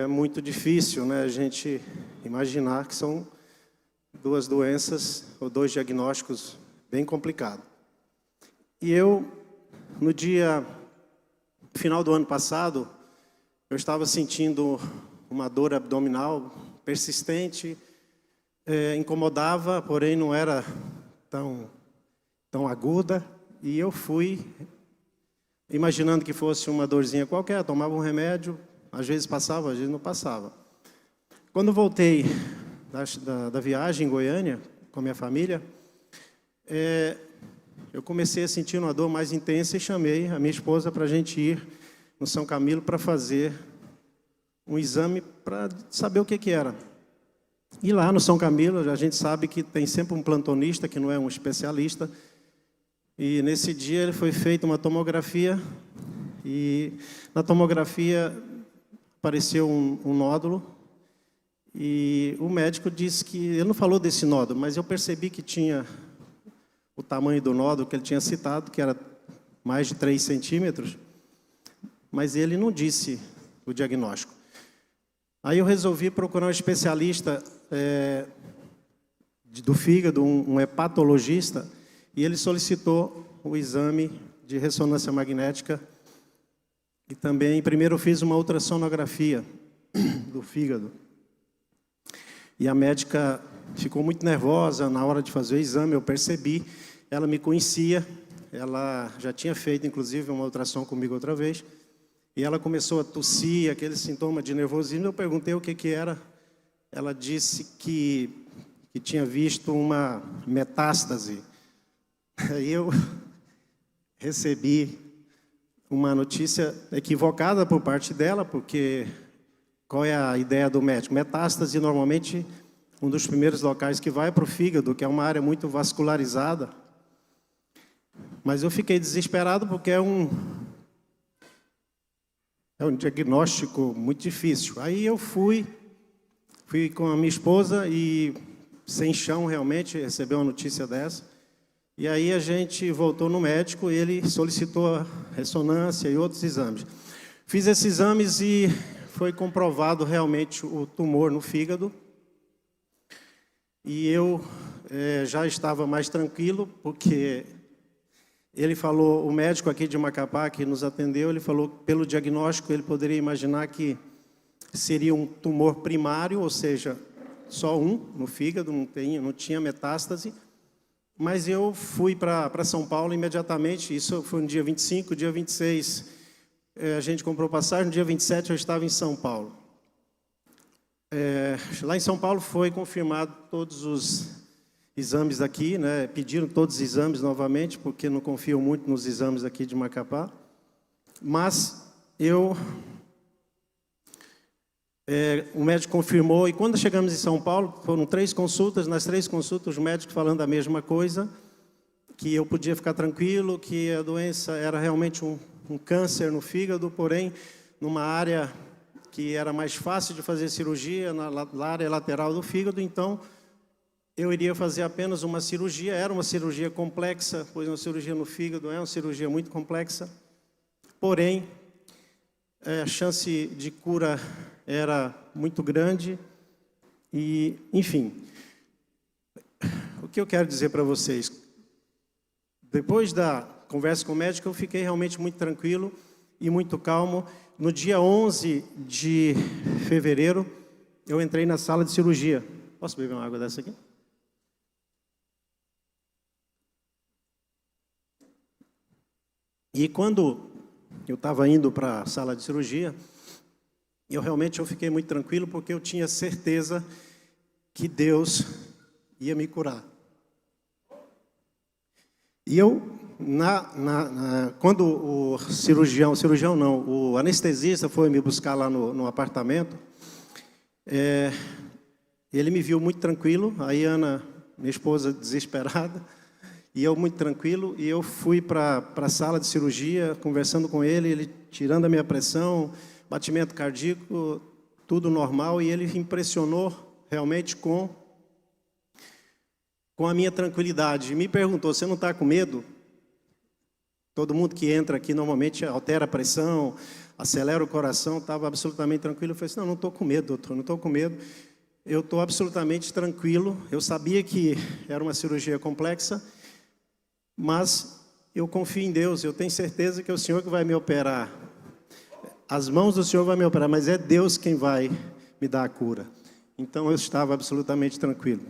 muito difícil, né, a gente imaginar que são duas doenças ou 2 diagnósticos bem complicados. E eu, no final do ano passado, eu estava sentindo uma dor abdominal persistente, incomodava, porém não era tão aguda, e eu fui imaginando que fosse uma dorzinha qualquer, tomava um remédio, às vezes passava, às vezes não passava. Quando voltei da viagem em Goiânia com a minha família, eu comecei a sentir uma dor mais intensa e chamei a minha esposa para a gente ir no São Camilo para fazer um exame para saber o que era. E lá no São Camilo, a gente sabe que tem sempre um plantonista, que não é um especialista. E nesse dia foi feita uma tomografia, e na tomografia apareceu um nódulo, e o médico disse que, ele não falou desse nódulo, mas eu percebi que tinha o tamanho do nódulo que ele tinha citado, que era mais de 3 centímetros, mas ele não disse o diagnóstico. Aí eu resolvi procurar um especialista do fígado, um hepatologista, e ele solicitou o exame de ressonância magnética. E também, primeiro eu fiz uma ultrassonografia do fígado. E a médica ficou muito nervosa na hora de fazer o exame, eu percebi. Ela me conhecia, ela já tinha feito, inclusive, uma ultrassom comigo outra vez. E ela começou a tossir, aquele sintoma de nervosismo. Eu perguntei o que era. Ela disse que tinha visto uma metástase. Aí eu recebi uma notícia equivocada por parte dela, porque qual é a ideia do médico? Metástase, normalmente, um dos primeiros locais que vai para o fígado, que é uma área muito vascularizada. Mas eu fiquei desesperado porque é um diagnóstico muito difícil. Aí eu fui com a minha esposa e, sem chão, realmente, recebeu uma notícia dessa. E aí a gente voltou no médico, ele solicitou a ressonância e outros exames. Fiz esses exames e foi comprovado realmente o tumor no fígado. E eu já estava mais tranquilo, porque ele falou, o médico aqui de Macapá, que nos atendeu, ele falou que pelo diagnóstico ele poderia imaginar que seria um tumor primário, ou seja, só um no fígado, não tinha metástase. Mas eu fui para São Paulo imediatamente, isso foi no dia 25, dia 26 a gente comprou passagem, no dia 27 eu estava em São Paulo. Lá em São Paulo foi confirmado todos os exames daqui, né? Pediram todos os exames novamente, porque não confiam muito nos exames aqui de Macapá. Mas o médico confirmou, e quando chegamos em São Paulo, foram 3 consultas, nas 3 consultas os médicos falando a mesma coisa, que eu podia ficar tranquilo, que a doença era realmente um câncer no fígado, porém, numa área que era mais fácil de fazer cirurgia, na área lateral do fígado, então eu iria fazer apenas uma cirurgia, era uma cirurgia complexa, pois uma cirurgia no fígado é uma cirurgia muito complexa, porém, a chance de cura era muito grande e, enfim, o que eu quero dizer para vocês, depois da conversa com o médico, eu fiquei realmente muito tranquilo e muito calmo. No dia 11 de fevereiro, eu entrei na sala de cirurgia. Posso beber uma água dessa aqui? E quando eu estava indo para a sala de cirurgia, eu fiquei muito tranquilo, porque eu tinha certeza que Deus ia me curar. E eu, quando o anestesista foi me buscar lá no apartamento, ele me viu muito tranquilo, a Ana, minha esposa, desesperada, e eu muito tranquilo, e eu fui para a sala de cirurgia, conversando com ele tirando a minha pressão, batimento cardíaco, tudo normal, e ele impressionou realmente com a minha tranquilidade. Me perguntou, você não está com medo? Todo mundo que entra aqui normalmente altera a pressão, acelera o coração, estava absolutamente tranquilo. Eu falei assim, não estou com medo, doutor, não estou com medo. Eu estou absolutamente tranquilo. Eu sabia que era uma cirurgia complexa, mas eu confio em Deus, eu tenho certeza que é o Senhor que vai me operar. As mãos do Senhor vão me operar, mas é Deus quem vai me dar a cura. Então eu estava absolutamente tranquilo.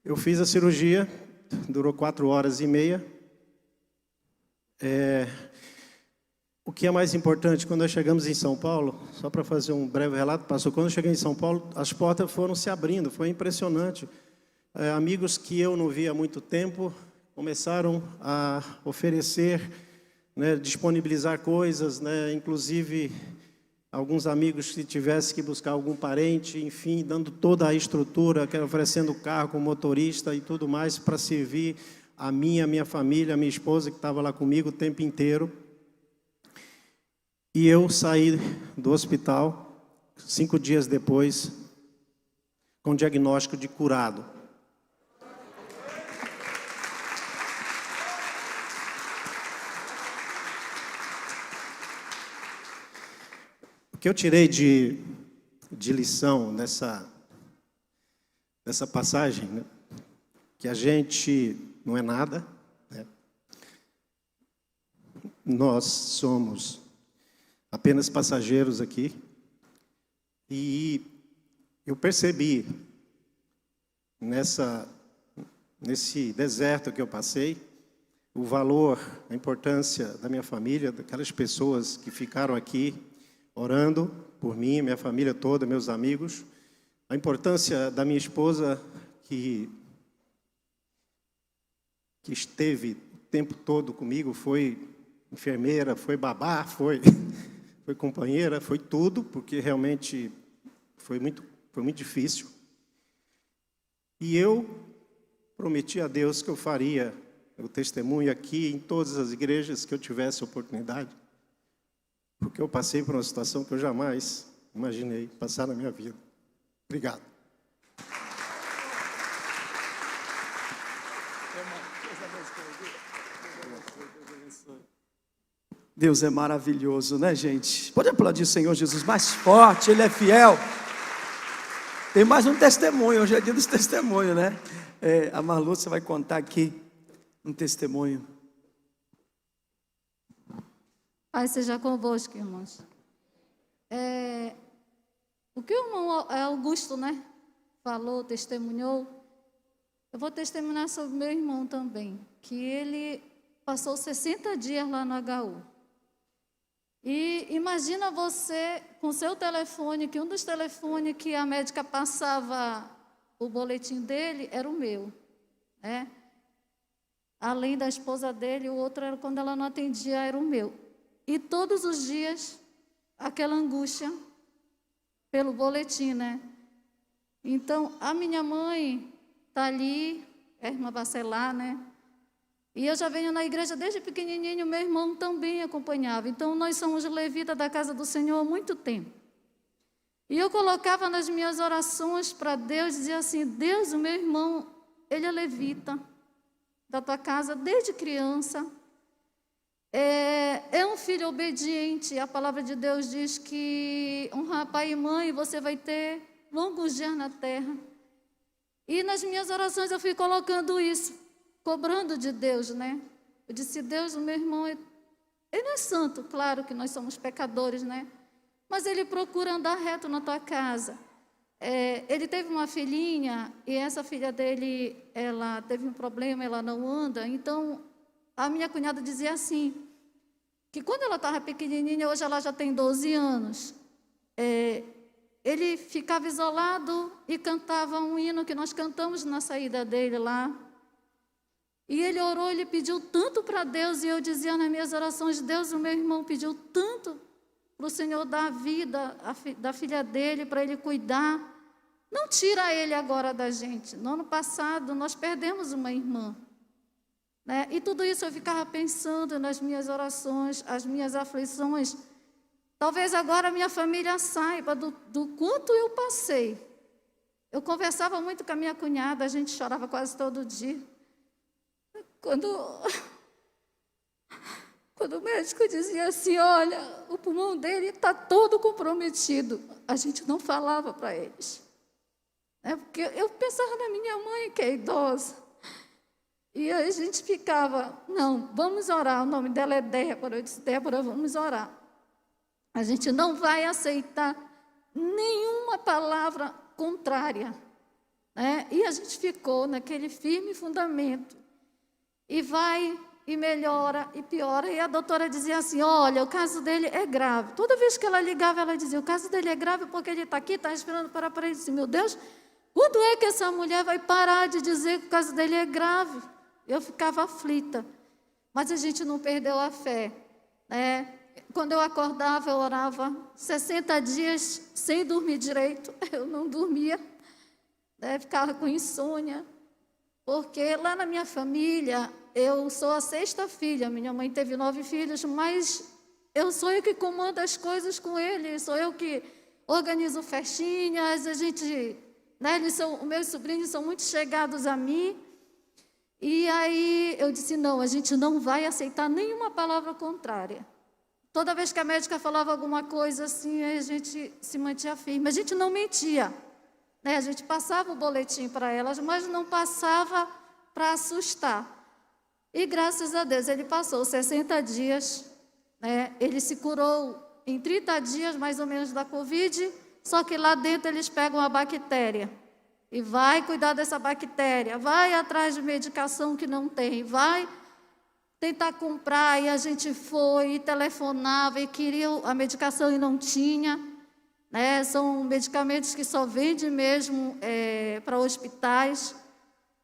Eu fiz a cirurgia, durou 4 horas e meia. O que é mais importante, quando nós chegamos em São Paulo, só para fazer um breve relato, quando eu cheguei em São Paulo, as portas foram se abrindo, foi impressionante. Amigos que eu não via há muito tempo começaram a oferecer, né, disponibilizar coisas, né, inclusive alguns amigos que tivessem que buscar algum parente, enfim, dando toda a estrutura, oferecendo carro com motorista e tudo mais para servir a minha família, a minha esposa que estava lá comigo o tempo inteiro. E eu saí do hospital 5 dias depois com diagnóstico de curado. O que eu tirei de lição dessa passagem, né? Que a gente não é nada, né? Nós somos apenas passageiros aqui. E eu percebi nesse deserto que eu passei, o valor, a importância da minha família, daquelas pessoas que ficaram aqui orando por mim, minha família toda, meus amigos, a importância da minha esposa que esteve o tempo todo comigo, foi enfermeira, foi babá, foi companheira, foi tudo, porque realmente foi muito difícil. E eu prometi a Deus que eu faria o testemunho aqui em todas as igrejas que eu tivesse oportunidade, porque eu passei por uma situação que eu jamais imaginei passar na minha vida. Obrigado. Deus é maravilhoso, né, gente? Pode aplaudir o Senhor Jesus mais forte, Ele é fiel. Tem mais um testemunho, hoje é dia dos testemunhos, né? A Marlu, você vai contar aqui um testemunho. Pai seja convosco, irmãos. O que o irmão Augusto, né, falou, testemunhou, eu vou testemunhar sobre meu irmão também, que ele passou 60 dias lá no HU. E imagina você com seu telefone, que um dos telefones que a médica passava o boletim dele era o meu, né? Além da esposa dele, o outro era quando ela não atendia, era o meu. E todos os dias, aquela angústia pelo boletim, né? Então, a minha mãe está ali, a irmã Bacelar, né? E eu já venho na igreja desde pequenininho, meu irmão também acompanhava. Então, nós somos levitas da casa do Senhor há muito tempo. E eu colocava nas minhas orações para Deus, dizia assim, Deus, o meu irmão, ele é levita da tua casa desde criança. É um filho obediente. A palavra de Deus diz que honrar pai e mãe, você vai ter longos dias na terra. E nas minhas orações eu fui colocando isso, cobrando de Deus, né? Eu disse, Deus, o meu irmão, ele não é santo, claro que nós somos pecadores, né? Mas ele procura andar reto na tua casa. Ele teve uma filhinha, e essa filha dele, ela teve um problema, ela não anda. Então, a minha cunhada dizia assim, que quando ela estava pequenininha, hoje ela já tem 12 anos, ele ficava isolado e cantava um hino que nós cantamos na saída dele lá. E ele orou, ele pediu tanto para Deus, e eu dizia nas minhas orações, Deus, o meu irmão pediu tanto para o Senhor dar a vida da filha dele, para ele cuidar. Não tira ele agora da gente. No ano passado, nós perdemos uma irmã, né? E tudo isso eu ficava pensando nas minhas orações, as minhas aflições. Talvez agora a minha família saiba do quanto eu passei. Eu conversava muito com a minha cunhada, a gente chorava quase todo dia. Quando o médico dizia assim, olha, o pulmão dele está todo comprometido, a gente não falava para eles. Porque eu pensava na minha mãe, que é idosa, e aí a gente ficava, não, vamos orar, o nome dela é Débora, eu disse, Débora, vamos orar. A gente não vai aceitar nenhuma palavra contrária, né? E a gente ficou naquele firme fundamento. E vai, e melhora, e piora. E a doutora dizia assim, olha, o caso dele é grave. Toda vez que ela ligava, ela dizia, o caso dele é grave porque ele está aqui, está esperando para ele. Eu disse, meu Deus, quando é que essa mulher vai parar de dizer que o caso dele é grave? Eu ficava aflita. Mas a gente não perdeu a fé, né? Quando eu acordava, eu orava 60 dias sem dormir direito. Eu não dormia, né? Ficava com insônia. Porque lá na minha família, eu sou a 6ª filha. Minha mãe teve 9 filhos, mas eu sou eu que comando as coisas com ele. Sou eu que organizo festinhas. A gente, né, meus sobrinhos são muito chegados a mim. E aí eu disse, não, a gente não vai aceitar nenhuma palavra contrária. Toda vez que a médica falava alguma coisa assim, a gente se mantinha firme. A gente não mentia, né? A gente passava o boletim para elas, mas não passava para assustar. E graças a Deus, ele passou 60 dias, né? Ele se curou em 30 dias, mais ou menos, da Covid, só que lá dentro eles pegam a bactéria. E vai cuidar dessa bactéria, vai atrás de medicação que não tem, vai tentar comprar, e a gente foi e telefonava e queria a medicação e não tinha, né? São medicamentos que só vendem mesmo para hospitais.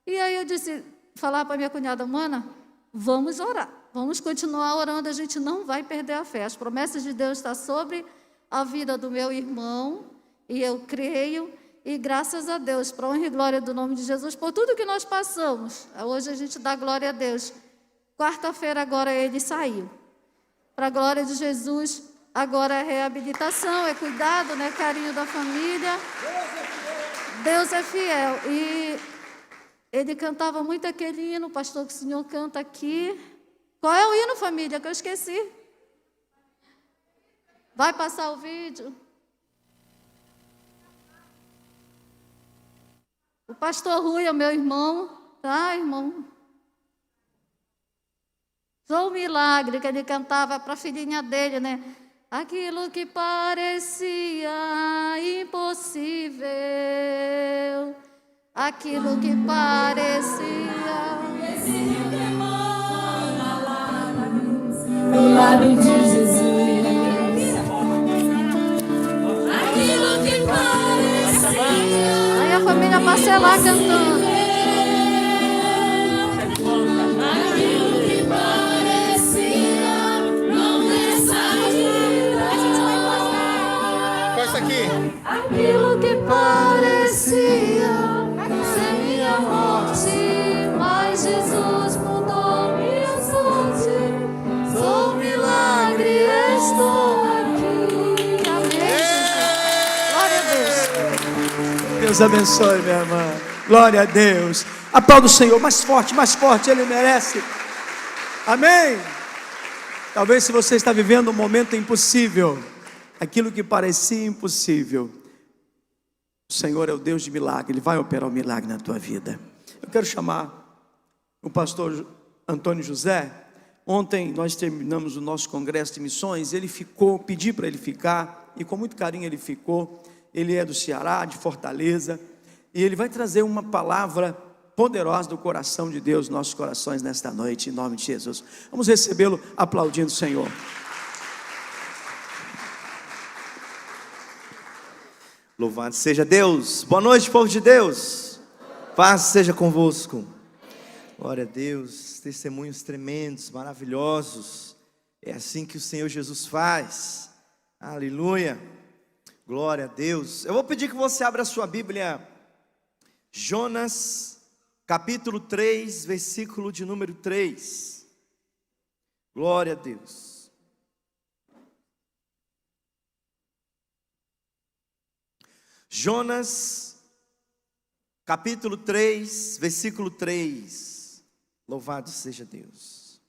E aí eu disse, falar para minha cunhada, mana, vamos orar, vamos continuar orando, a gente não vai perder a fé. As promessas de Deus estão sobre a vida do meu irmão, e eu creio, e graças a Deus, para a honra e glória do nome de Jesus, por tudo que nós passamos, hoje a gente dá glória a Deus. Quarta-feira agora ele saiu. Para a glória de Jesus, agora é reabilitação, é cuidado, né? Carinho da família. Deus é fiel. E ele cantava muito aquele hino, pastor, que o senhor canta aqui. Qual é o hino, família, que eu esqueci? Vai passar o vídeo? O pastor Rui é o meu irmão, tá, irmão? Sou um milagre, que ele cantava para a filhinha dele, né? Aquilo que parecia impossível, aquilo que parecia... Do lado de Jesus, aquilo que parecia... Aí a família passa lá cantando. Aquilo que parecia ser minha morte, mas Jesus mudou minha sorte. Sou um milagre, estou aqui. Amém. Glória a Deus. Deus abençoe, minha irmã. Glória a Deus. Aplauda o Senhor, mais forte, Ele merece. Amém. Talvez se você está vivendo um momento impossível, aquilo que parecia impossível, o Senhor é o Deus de milagre, Ele vai operar um milagre na tua vida. Eu quero chamar o pastor Antônio José. Ontem nós terminamos o nosso congresso de missões, ele ficou, pedi para ele ficar, e com muito carinho ele ficou. Ele é do Ceará, de Fortaleza, e ele vai trazer uma palavra poderosa do coração de Deus, nossos corações nesta noite, em nome de Jesus. Vamos recebê-lo aplaudindo o Senhor. Louvado seja Deus. Boa noite, povo de Deus. Paz seja convosco. Glória a Deus. Testemunhos tremendos, maravilhosos. É assim que o Senhor Jesus faz. Aleluia. Glória a Deus. Eu vou pedir que você abra a sua Bíblia. Jonas, capítulo 3, versículo de número 3. Glória a Deus. Jonas, capítulo 3, versículo 3. Louvado seja Deus.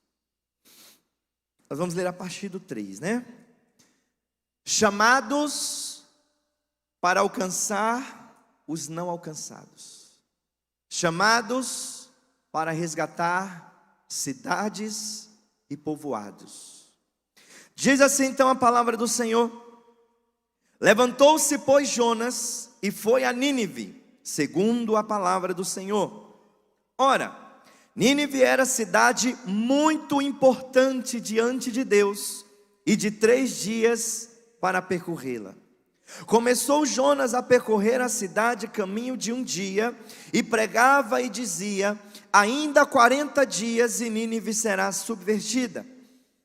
Nós vamos ler a partir do 3, né? Chamados para alcançar os não alcançados. Chamados para resgatar cidades e povoados. Diz assim então a palavra do Senhor. Levantou-se, pois, Jonas e foi a Nínive, segundo a palavra do Senhor. Ora, Nínive era cidade muito importante diante de Deus, e de 3 dias para percorrê-la. Começou Jonas a percorrer a cidade caminho de um dia, e pregava e dizia: ainda 40 dias e Nínive será subvertida.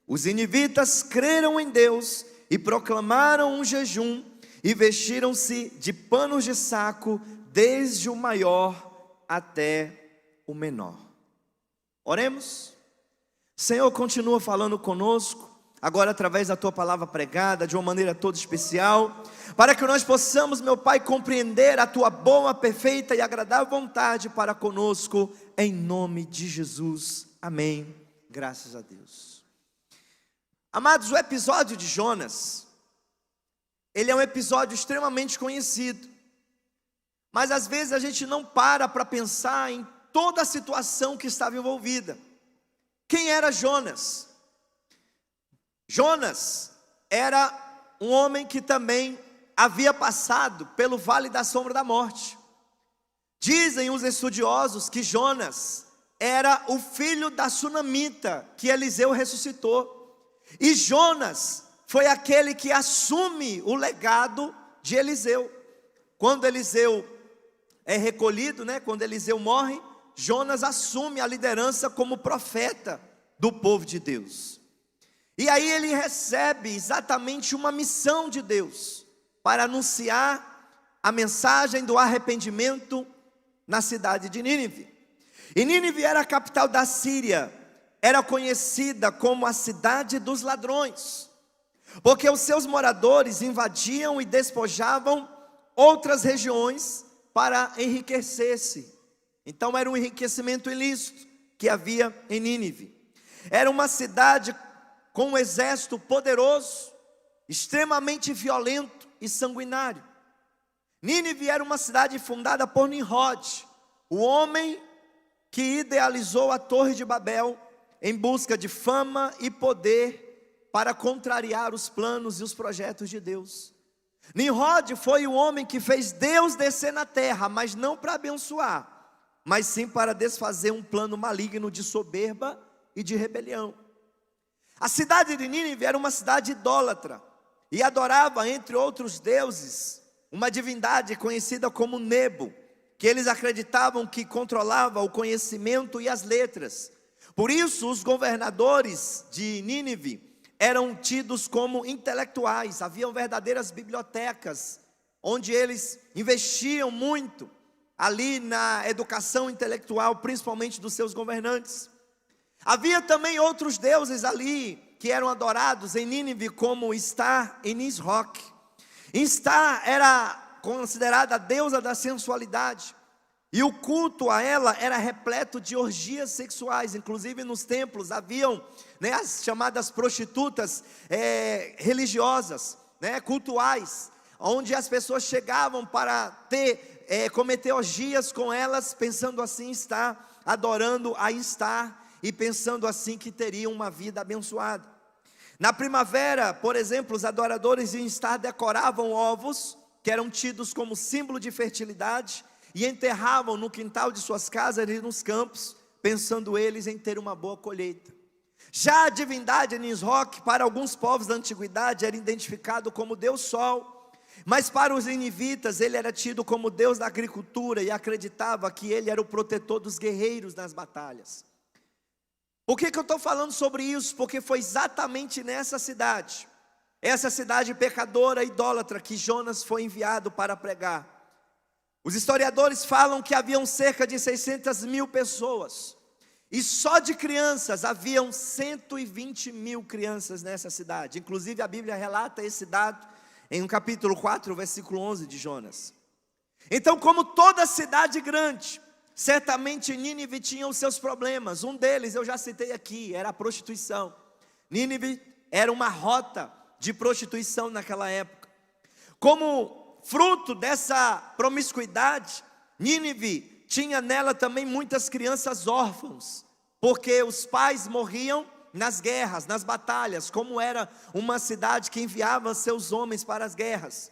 Os ninivitas creram em Deus e proclamaram um jejum e vestiram-se de panos de saco, desde o maior até o menor. Oremos. Senhor, continua falando conosco, agora através da Tua palavra pregada, de uma maneira toda especial, para que nós possamos, meu Pai, compreender a Tua boa, perfeita e agradável vontade para conosco, em nome de Jesus. Amém. Graças a Deus. Amados, o episódio de Jonas, ele é um episódio extremamente conhecido, mas às vezes a gente não para pensar em toda a situação que estava envolvida. Quem era Jonas? Jonas era um homem que também havia passado pelo vale da sombra da morte. Dizem os estudiosos que Jonas era o filho da sunamita que Eliseu ressuscitou. E Jonas foi aquele que assume o legado de Eliseu. Quando Eliseu é recolhido, quando Eliseu morre, Jonas assume a liderança como profeta do povo de Deus. E aí ele recebe exatamente uma missão de Deus para anunciar a mensagem do arrependimento na cidade de Nínive. E Nínive era a capital da Síria, era conhecida como a cidade dos ladrões, porque os seus moradores invadiam e despojavam outras regiões para enriquecer-se. Então era um enriquecimento ilícito que havia em Nínive. Era uma cidade com um exército poderoso, extremamente violento e sanguinário. Nínive era uma cidade fundada por Nimrod, o homem que idealizou a Torre de Babel em busca de fama e poder para contrariar os planos e os projetos de Deus. Nimrod foi o homem que fez Deus descer na terra, mas não para abençoar, mas sim para desfazer um plano maligno de soberba e de rebelião. A cidade de Nínive era uma cidade idólatra e adorava, entre outros deuses, uma divindade conhecida como Nebo, que eles acreditavam que controlava o conhecimento e as letras. Por isso os governadores de Nínive eram tidos como intelectuais. Haviam verdadeiras bibliotecas, onde eles investiam muito ali na educação intelectual, principalmente dos seus governantes. Havia também outros deuses ali que eram adorados em Nínive, como Star e Nisroch. Star era considerada a deusa da sensualidade, e o culto a ela era repleto de orgias sexuais. Inclusive nos templos haviam as chamadas prostitutas religiosas, cultuais, onde as pessoas chegavam para cometer orgias com elas, pensando assim estar adorando a Star e pensando assim que teriam uma vida abençoada. Na primavera, por exemplo, os adoradores de Star decoravam ovos, que eram tidos como símbolo de fertilidade, e enterravam no quintal de suas casas e nos campos, pensando eles em ter uma boa colheita. Já a divindade Nisroch, para alguns povos da antiguidade, era identificado como Deus Sol, mas para os ninivitas ele era tido como Deus da agricultura, e acreditava que ele era o protetor dos guerreiros nas batalhas. Por que eu estou falando sobre isso? Porque foi exatamente nessa cidade, essa cidade pecadora, idólatra, que Jonas foi enviado para pregar. Os historiadores falam que haviam cerca de 600 mil pessoas, e só de crianças haviam 120 mil crianças nessa cidade. Inclusive a Bíblia relata esse dado em capítulo 4, versículo 11 de Jonas. Então, como toda cidade grande, certamente Nínive tinha os seus problemas. Um deles eu já citei aqui, era a prostituição. Nínive era uma rota de prostituição naquela época. Como fruto dessa promiscuidade, Nínive tinha nela também muitas crianças órfãos, porque os pais morriam nas guerras, nas batalhas, como era uma cidade que enviava seus homens para as guerras.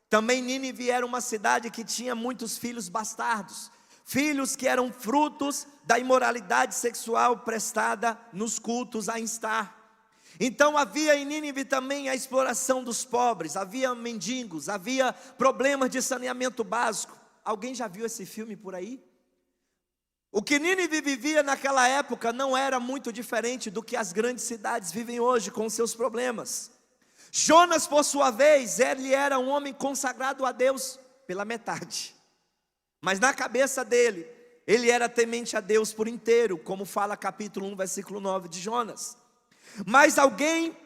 Também Nínive era uma cidade que tinha muitos filhos bastardos, filhos que eram frutos da imoralidade sexual prestada nos cultos a Star. Então havia em Nínive também a exploração dos pobres, havia mendigos, havia problemas de saneamento básico. Alguém já viu esse filme por aí? O que Nínive vivia naquela época não era muito diferente do que as grandes cidades vivem hoje com seus problemas. Jonas, por sua vez, ele era um homem consagrado a Deus pela metade. Mas na cabeça dele, ele era temente a Deus por inteiro, como fala capítulo 1, versículo 9 de Jonas. Mas alguém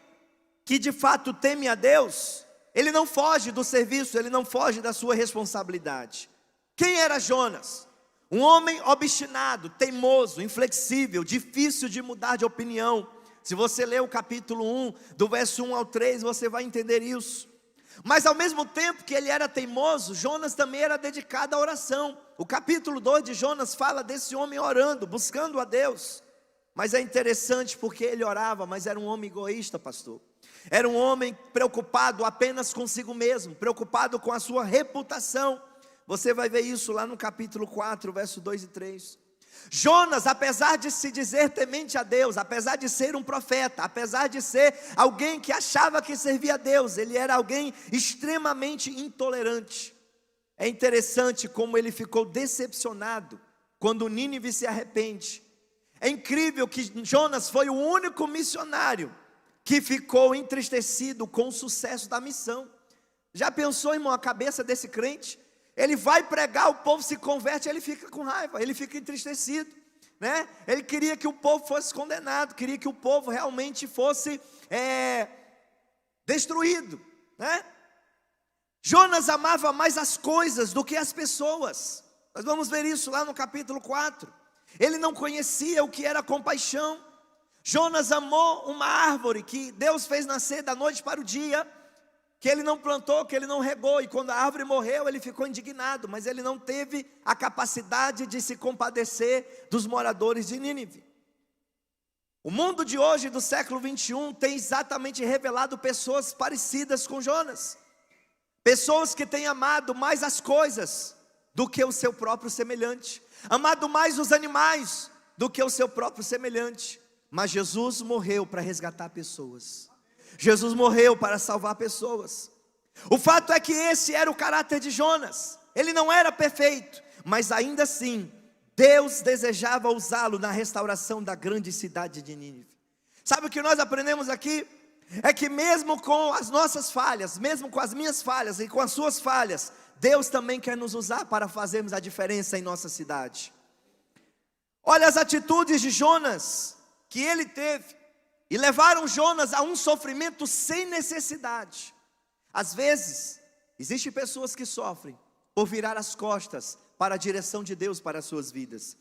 que de fato teme a Deus, ele não foge do serviço, ele não foge da sua responsabilidade. Quem era Jonas? Um homem obstinado, teimoso, inflexível, difícil de mudar de opinião. Se você ler o capítulo 1, do verso 1 ao 3, você vai entender isso. Mas ao mesmo tempo que ele era teimoso, Jonas também era dedicado à oração. O capítulo 2 de Jonas fala desse homem orando, buscando a Deus. Mas é interessante porque ele orava, mas era um homem egoísta, pastor. Era um homem preocupado apenas consigo mesmo, preocupado com a sua reputação. Você vai ver isso lá no capítulo 4, verso 2 e 3. Jonas, apesar de se dizer temente a Deus, apesar de ser um profeta, apesar de ser alguém que achava que servia a Deus, ele era alguém extremamente intolerante. É interessante como ele ficou decepcionado quando Nínive se arrepende. É incrível que Jonas foi o único missionário que ficou entristecido com o sucesso da missão. Já pensou, irmão, a cabeça desse crente? Ele vai pregar, o povo se converte, ele fica com raiva, ele fica entristecido, né? Ele queria que o povo fosse condenado, queria que o povo realmente fosse destruído, né? Jonas amava mais as coisas do que as pessoas. Nós vamos ver isso lá no capítulo 4. Ele não conhecia o que era compaixão. Jonas amou uma árvore que Deus fez nascer da noite para o dia, que ele não plantou, que ele não regou, e quando a árvore morreu, ele ficou indignado, mas ele não teve a capacidade de se compadecer dos moradores de Nínive. O mundo de hoje, do século 21, tem exatamente revelado pessoas parecidas com Jonas. Pessoas que têm amado mais as coisas do que o seu próprio semelhante, amado mais os animais do que o seu próprio semelhante. Mas Jesus morreu para resgatar pessoas. Jesus morreu para salvar pessoas. O fato é que esse era o caráter de Jonas. Ele não era perfeito, mas ainda assim, Deus desejava usá-lo na restauração da grande cidade de Nínive. Sabe o que nós aprendemos aqui? É que mesmo com as nossas falhas, mesmo com as minhas falhas e com as suas falhas, Deus também quer nos usar para fazermos a diferença em nossa cidade. Olha as atitudes de Jonas que ele teve. E levaram Jonas a um sofrimento sem necessidade. Às vezes, existem pessoas que sofrem por virar as costas para a direção de Deus para as suas vidas.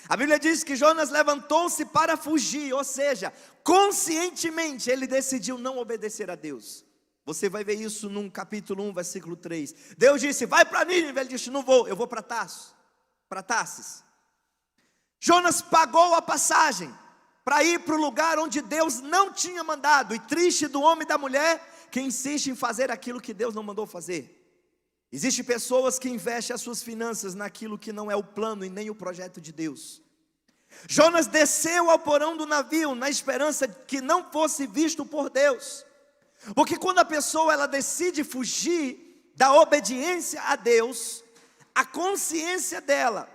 A Bíblia diz que Jonas levantou-se para fugir, ou seja, conscientemente ele decidiu não obedecer a Deus. Você vai ver isso no capítulo 1, versículo 3. Deus disse, vai para Nínive, ele disse, não vou, eu vou para Tarsis. Jonas pagou a passagem para ir para o lugar onde Deus não tinha mandado. E triste do homem e da mulher que insiste em fazer aquilo que Deus não mandou fazer. Existem pessoas que investem as suas finanças naquilo que não é o plano e nem o projeto de Deus. Jonas desceu ao porão do navio na esperança que não fosse visto por Deus. Porque quando a pessoa ela decide fugir da obediência a Deus, a consciência dela,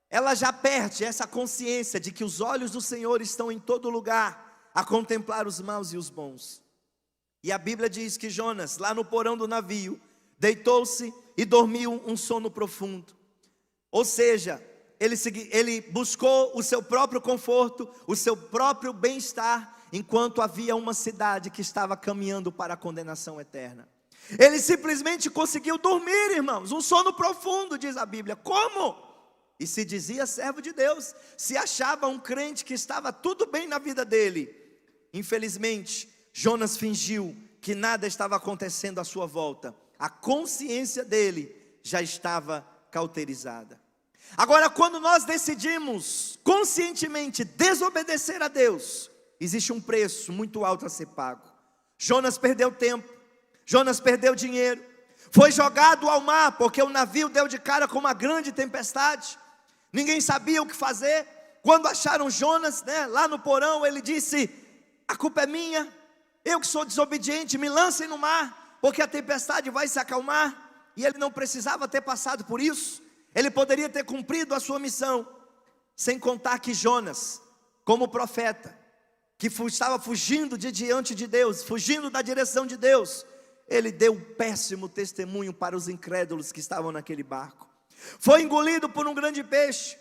ela já perde essa consciência de que os olhos do Senhor estão em todo lugar, a contemplar os maus e os bons. E a Bíblia diz que Jonas, lá no porão do navio, deitou-se e dormiu um sono profundo. Ou seja, ele buscou o seu próprio conforto, o seu próprio bem-estar, enquanto havia uma cidade que estava caminhando para a condenação eterna. Ele simplesmente conseguiu dormir, irmãos, um sono profundo, diz a Bíblia. Como? E se dizia servo de Deus, se achava um crente que estava tudo bem na vida dele. Infelizmente, Jonas fingiu que nada estava acontecendo à sua volta. A consciência dele já estava cauterizada. Agora, quando nós decidimos conscientemente desobedecer a Deus, existe um preço muito alto a ser pago. Jonas perdeu tempo, Jonas perdeu dinheiro, foi jogado ao mar, porque o navio deu de cara com uma grande tempestade. Ninguém sabia o que fazer. Quando acharam Jonas, lá no porão, ele disse, a culpa é minha, eu que sou desobediente, me lancem no mar, porque a tempestade vai se acalmar. E ele não precisava ter passado por isso, ele poderia ter cumprido a sua missão. Sem contar que Jonas, como profeta, que estava fugindo de diante de Deus, fugindo da direção de Deus, ele deu um péssimo testemunho para os incrédulos que estavam naquele barco. Foi engolido por um grande peixe.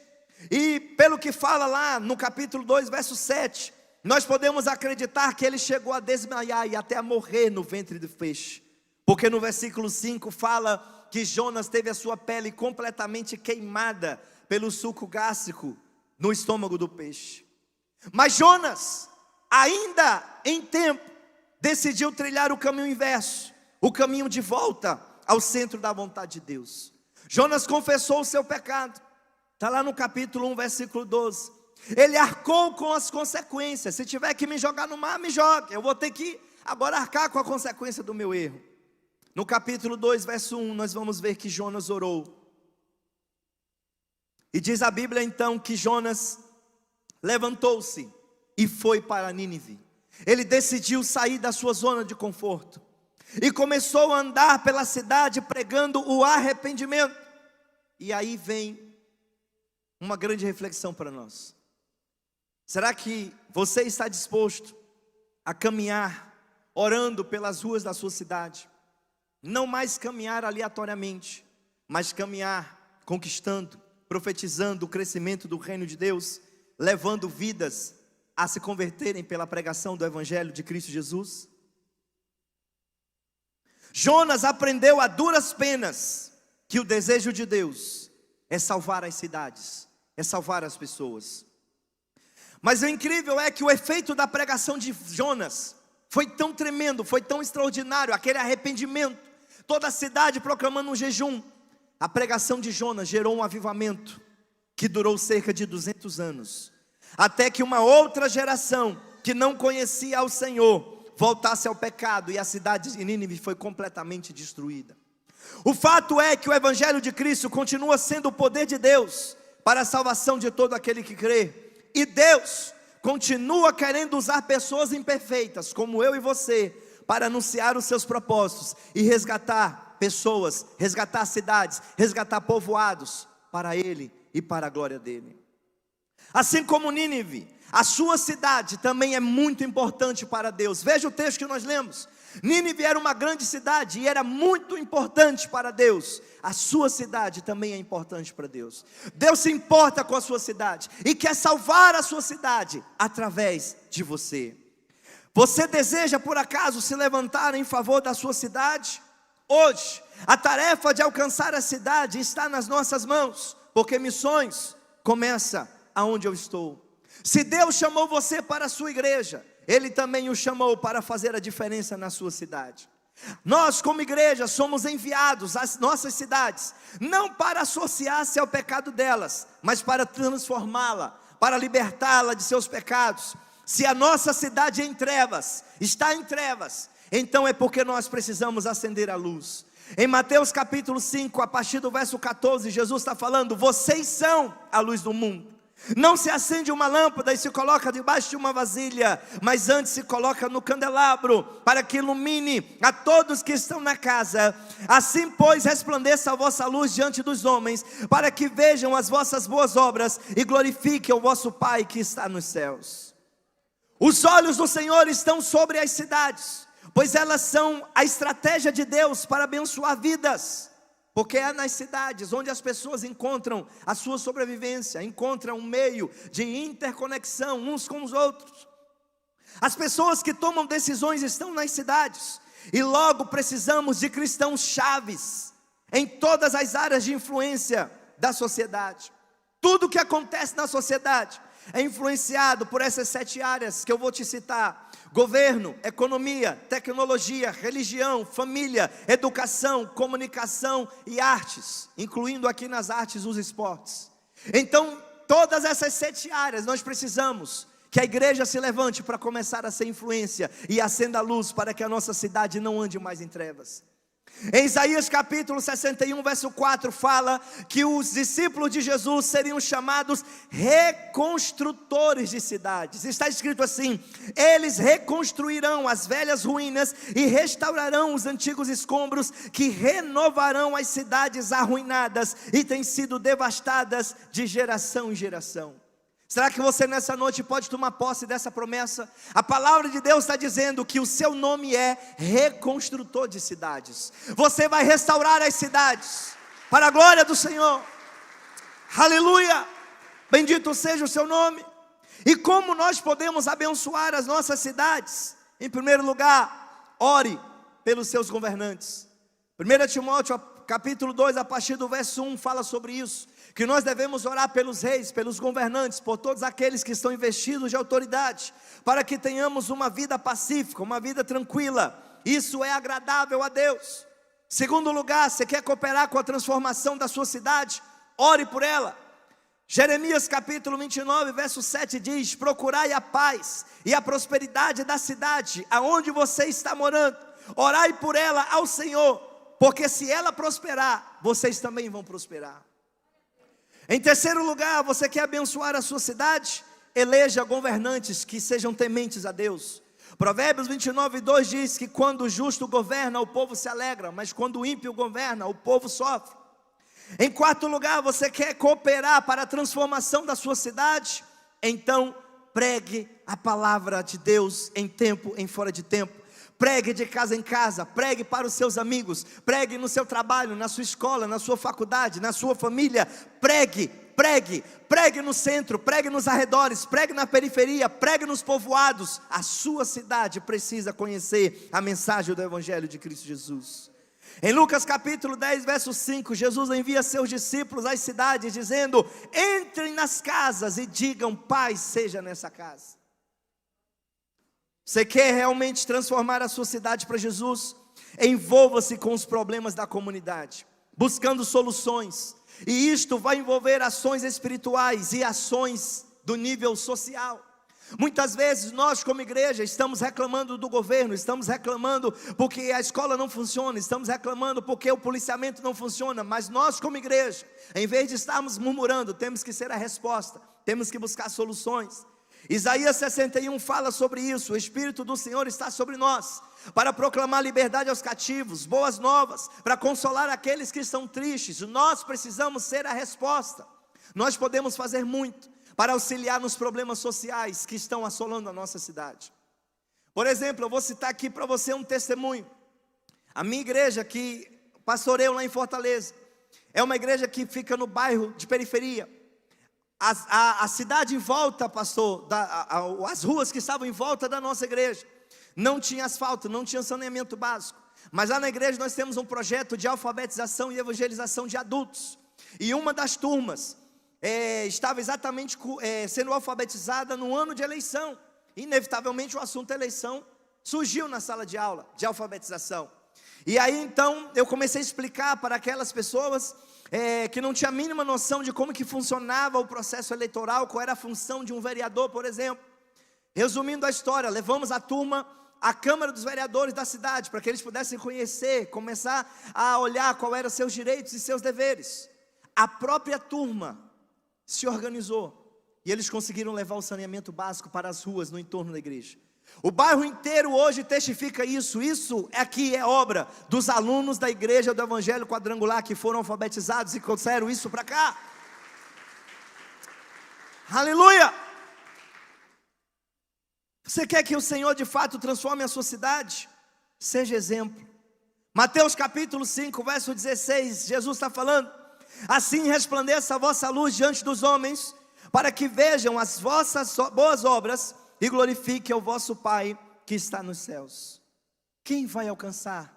E pelo que fala lá no capítulo 2, verso 7, nós podemos acreditar que ele chegou a desmaiar e até a morrer no ventre do peixe. Porque no versículo 5 fala que Jonas teve a sua pele completamente queimada pelo suco gástrico no estômago do peixe. Mas Jonas, ainda em tempo, decidiu trilhar o caminho inverso, o caminho de volta ao centro da vontade de Deus. Jonas confessou o seu pecado. Está lá no capítulo 1, versículo 12. Ele arcou com as consequências. Se tiver que me jogar no mar, me jogue. Eu vou ter que agora arcar com a consequência do meu erro. No capítulo 2, verso 1, nós vamos ver que Jonas orou. E diz a Bíblia então que Jonas levantou-se e foi para Nínive. Ele decidiu sair da sua zona de conforto e começou a andar pela cidade pregando o arrependimento. E aí vem uma grande reflexão para nós. Será que você está disposto a caminhar orando pelas ruas da sua cidade? Não mais caminhar aleatoriamente, mas caminhar conquistando, profetizando o crescimento do reino de Deus, levando vidas a se converterem pela pregação do Evangelho de Cristo Jesus? Jonas aprendeu a duras penas que o desejo de Deus é salvar as cidades, é salvar as pessoas. Mas o incrível é que o efeito da pregação de Jonas foi tão tremendo, foi tão extraordinário, aquele arrependimento, toda a cidade proclamando um jejum. A pregação de Jonas gerou um avivamento que durou cerca de 200 anos, até que uma outra geração que não conhecia ao Senhor voltasse ao pecado e a cidade de Nínive foi completamente destruída. O fato é que o Evangelho de Cristo continua sendo o poder de Deus para a salvação de todo aquele que crê. E Deus continua querendo usar pessoas imperfeitas, como eu e você, para anunciar os seus propósitos e resgatar pessoas, resgatar cidades, resgatar povoados para Ele e para a glória dEle. Assim como Nínive, a sua cidade também é muito importante para Deus. Veja o texto que nós lemos. Nínive era uma grande cidade e era muito importante para Deus. A sua cidade também é importante para Deus. Deus se importa com a sua cidade e quer salvar a sua cidade através de você. Você deseja por acaso se levantar em favor da sua cidade? Hoje, a tarefa de alcançar a cidade está nas nossas mãos, porque missões começa aonde eu estou. Se Deus chamou você para a sua igreja, Ele também o chamou para fazer a diferença na sua cidade. Nós como igreja somos enviados às nossas cidades, não para associar-se ao pecado delas, mas para transformá-la, para libertá-la de seus pecados. Se a nossa cidade é em trevas, está em trevas, então é porque nós precisamos acender a luz. Em Mateus capítulo 5, a partir do verso 14, Jesus está falando: vocês são a luz do mundo. Não se acende uma lâmpada e se coloca debaixo de uma vasilha, mas antes se coloca no candelabro, para que ilumine a todos que estão na casa. Assim pois resplandeça a vossa luz diante dos homens, para que vejam as vossas boas obras e glorifiquem o vosso Pai que está nos céus. Os olhos do Senhor estão sobre as cidades, pois elas são a estratégia de Deus para abençoar vidas. Porque é nas cidades onde as pessoas encontram a sua sobrevivência, encontram um meio de interconexão uns com os outros. As pessoas que tomam decisões estão nas cidades, e logo precisamos de cristãos chaves em todas as áreas de influência da sociedade. Tudo que acontece na sociedade é influenciado por essas 7 áreas que eu vou te citar: governo, economia, tecnologia, religião, família, educação, comunicação e artes, incluindo aqui nas artes os esportes. Então, todas essas 7 áreas nós precisamos que a igreja se levante para começar a ser influência e acenda a luz para que a nossa cidade não ande mais em trevas. Em Isaías capítulo 61, verso 4, fala que os discípulos de Jesus seriam chamados reconstrutores de cidades. Está escrito assim: eles reconstruirão as velhas ruínas e restaurarão os antigos escombros, que renovarão as cidades arruinadas e têm sido devastadas de geração em geração. Será que você nessa noite pode tomar posse dessa promessa? A palavra de Deus está dizendo que o seu nome é reconstrutor de cidades. Você vai restaurar as cidades, para a glória do Senhor. Aleluia! Bendito seja o seu nome. E como nós podemos abençoar as nossas cidades? Em primeiro lugar, ore pelos seus governantes. 1 Timóteo capítulo 2, a partir do verso 1, fala sobre isso, que nós devemos orar pelos reis, pelos governantes, por todos aqueles que estão investidos de autoridade, para que tenhamos uma vida pacífica, uma vida tranquila. Isso é agradável a Deus. Segundo lugar, você quer cooperar com a transformação da sua cidade? Ore por ela. Jeremias capítulo 29, verso 7 diz: procurai a paz e a prosperidade da cidade aonde você está morando, orai por ela ao Senhor, porque se ela prosperar, vocês também vão prosperar. Em terceiro lugar, você quer abençoar a sua cidade? Eleja governantes que sejam tementes a Deus. Provérbios 29, 2 diz que quando o justo governa, o povo se alegra, mas quando o ímpio governa, o povo sofre. Em quarto lugar, você quer cooperar para a transformação da sua cidade? Então, pregue a palavra de Deus em tempo, em fora de tempo. Pregue de casa em casa, pregue para os seus amigos, pregue no seu trabalho, na sua escola, na sua faculdade, na sua família. Pregue no centro, pregue nos arredores, pregue na periferia, pregue nos povoados. A sua cidade precisa conhecer a mensagem do Evangelho de Cristo Jesus. Em Lucas capítulo 10, verso 5, Jesus envia seus discípulos às cidades, dizendo: entrem nas casas e digam, paz seja nessa casa. Você quer realmente transformar a sua cidade para Jesus? Envolva-se com os problemas da comunidade, buscando soluções. E isto vai envolver ações espirituais e ações do nível social. Muitas vezes nós como igreja estamos reclamando do governo, estamos reclamando porque a escola não funciona, estamos reclamando porque o policiamento não funciona. Mas nós como igreja, em vez de estarmos murmurando, temos que ser a resposta, temos que buscar soluções. Isaías 61 fala sobre isso: o Espírito do Senhor está sobre nós, para proclamar liberdade aos cativos, boas novas, para consolar aqueles que estão tristes. Nós precisamos ser a resposta. Nós podemos fazer muito para auxiliar nos problemas sociais que estão assolando a nossa cidade. Por exemplo, eu vou citar aqui para você um testemunho. A minha igreja, que pastoreio lá em Fortaleza, é uma igreja que fica no bairro de periferia. A cidade em volta, pastor, as ruas que estavam em volta da nossa igreja, não tinha asfalto, não tinha saneamento básico. Mas lá na igreja nós temos um projeto de alfabetização e evangelização de adultos. E uma das turmas estava exatamente sendo alfabetizada no ano de eleição. Inevitavelmente o assunto eleição surgiu na sala de aula de alfabetização. E aí então eu comecei a explicar para aquelas pessoas que não tinha a mínima noção de como que funcionava o processo eleitoral, qual era a função de um vereador, por exemplo. Resumindo a história, levamos a turma à Câmara dos Vereadores da cidade, para que eles pudessem conhecer, começar a olhar qual eram seus direitos e seus deveres. A própria turma se organizou e eles conseguiram levar o saneamento básico para as ruas no entorno da igreja. O bairro inteiro hoje testifica isso. Isso aqui é obra dos alunos da igreja do Evangelho Quadrangular, que foram alfabetizados e trouxeram isso para cá. Aleluia! Você quer que o Senhor de fato transforme a sua cidade? Seja exemplo. Mateus capítulo 5, verso 16, Jesus está falando: assim resplandeça a vossa luz diante dos homens, para que vejam as vossas boas obras e glorifique ao vosso Pai que está nos céus. Quem vai alcançar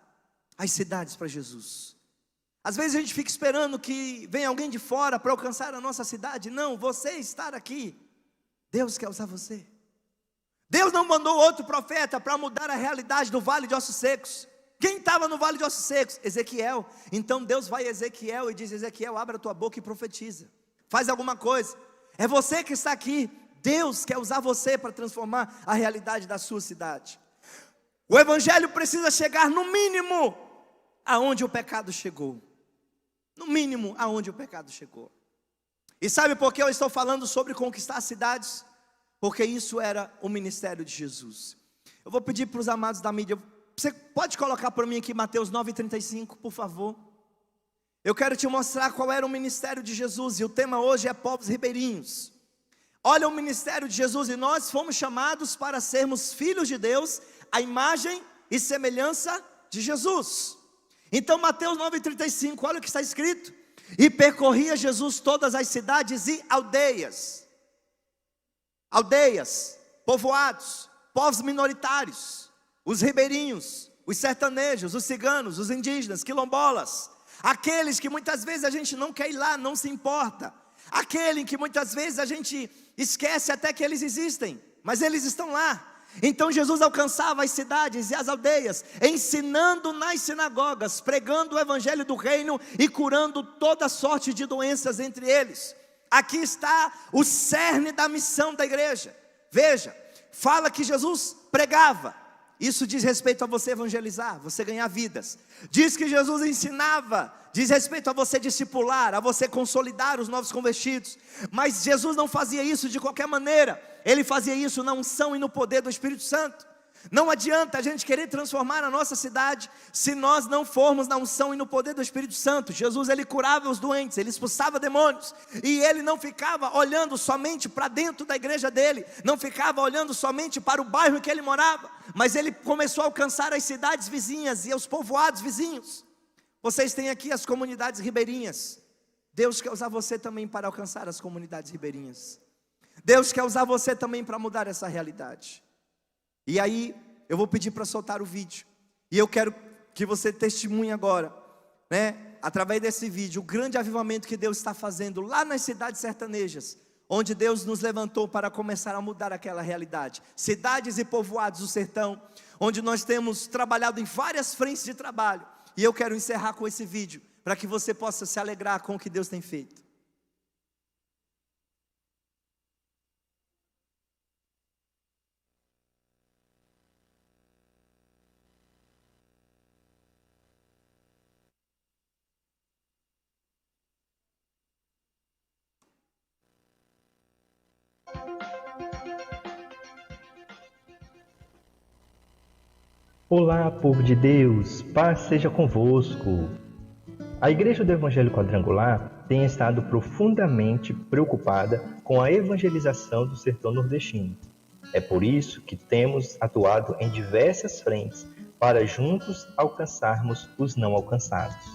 as cidades para Jesus? Às vezes a gente fica esperando que venha alguém de fora para alcançar a nossa cidade. Não, você estar aqui, Deus quer usar você. Deus não mandou outro profeta para mudar a realidade do vale de ossos secos. Quem estava no vale de ossos secos? Ezequiel. Então Deus vai a Ezequiel e diz: Ezequiel, abra a tua boca e profetiza, faz alguma coisa. É você que está aqui. Deus quer usar você para transformar a realidade da sua cidade. O Evangelho precisa chegar no mínimo aonde o pecado chegou. No mínimo aonde o pecado chegou. E sabe por que eu estou falando sobre conquistar cidades? Porque isso era o ministério de Jesus. Eu vou pedir para os amados da mídia, você pode colocar para mim aqui Mateus 9,35, por favor? Eu quero te mostrar qual era o ministério de Jesus. E o tema hoje é povos ribeirinhos. Olha o ministério de Jesus, e nós fomos chamados para sermos filhos de Deus, a imagem e semelhança de Jesus. Então Mateus 9,35, olha o que está escrito: e percorria Jesus todas as cidades e aldeias, povoados, povos minoritários, os ribeirinhos, os sertanejos, os ciganos, os indígenas, quilombolas, aqueles que muitas vezes a gente não quer ir lá, não se importa, aquele que muitas vezes a gente esquece até que eles existem, mas eles estão lá. Então Jesus alcançava as cidades e as aldeias, ensinando nas sinagogas, pregando o evangelho do reino e curando toda sorte de doenças entre eles. Aqui está o cerne da missão da igreja. Veja, fala que Jesus pregava. Isso diz respeito a você evangelizar, você ganhar vidas. Diz que Jesus ensinava, diz respeito a você discipular, a você consolidar os novos convertidos. Mas Jesus não fazia isso de qualquer maneira. Ele fazia isso na unção e no poder do Espírito Santo. Não adianta a gente querer transformar a nossa cidade se nós não formos na unção e no poder do Espírito Santo. Jesus, ele curava os doentes, ele expulsava demônios, e ele não ficava olhando somente para dentro da igreja dele, não ficava olhando somente para o bairro em que ele morava, mas ele começou a alcançar as cidades vizinhas e os povoados vizinhos. Vocês têm aqui as comunidades ribeirinhas. Deus quer usar você também para alcançar as comunidades ribeirinhas. Deus quer usar você também para mudar essa realidade. E aí, eu vou pedir para soltar o vídeo. E eu quero que você testemunhe agora, através desse vídeo, o grande avivamento que Deus está fazendo lá nas cidades sertanejas, onde Deus nos levantou para começar a mudar aquela realidade. Cidades e povoados do sertão, onde nós temos trabalhado em várias frentes de trabalho. E eu quero encerrar com esse vídeo, para que você possa se alegrar com o que Deus tem feito. Olá, povo de Deus, paz seja convosco. A Igreja do Evangelho Quadrangular tem estado profundamente preocupada com a evangelização do sertão nordestino. É por isso que temos atuado em diversas frentes para juntos alcançarmos os não alcançados.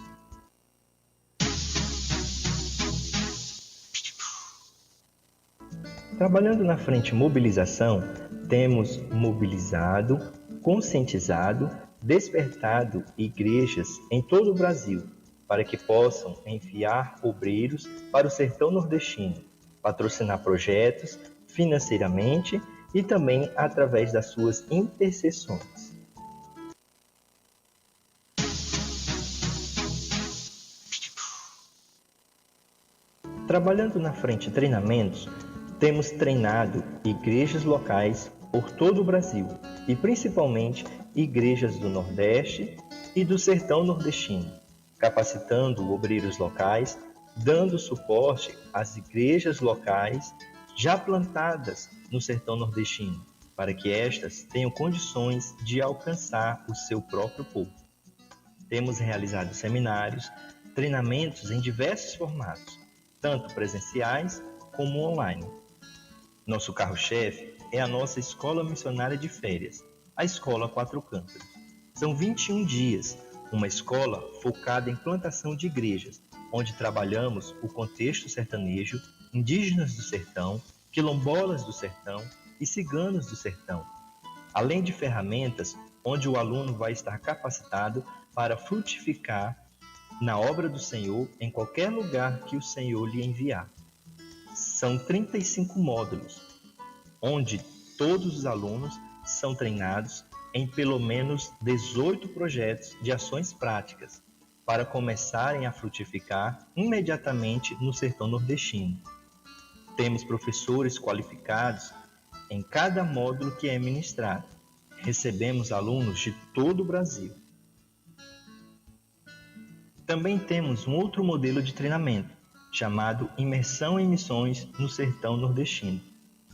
Trabalhando na frente mobilização, temos mobilizado, conscientizado, despertado igrejas em todo o Brasil para que possam enviar obreiros para o sertão nordestino, patrocinar projetos financeiramente e também através das suas intercessões. Trabalhando na frente treinamentos, temos treinado igrejas locais por todo o Brasil e principalmente igrejas do Nordeste e do sertão nordestino, capacitando obreiros locais, dando suporte às igrejas locais já plantadas no sertão nordestino, para que estas tenham condições de alcançar o seu próprio povo. Temos realizado seminários, treinamentos em diversos formatos, tanto presenciais como online. Nosso carro-chefe é a nossa Escola Missionária de Férias, a Escola Quatro Cântaros. São 21 dias, uma escola focada em plantação de igrejas, onde trabalhamos o contexto sertanejo, indígenas do sertão, quilombolas do sertão e ciganos do sertão, além de ferramentas onde o aluno vai estar capacitado para frutificar na obra do Senhor em qualquer lugar que o Senhor lhe enviar. São 35 módulos, onde todos os alunos são treinados em pelo menos 18 projetos de ações práticas, para começarem a frutificar imediatamente no sertão nordestino. Temos professores qualificados em cada módulo que é ministrado. Recebemos alunos de todo o Brasil. Também temos um outro modelo de treinamento, chamado Imersão em Missões no Sertão Nordestino,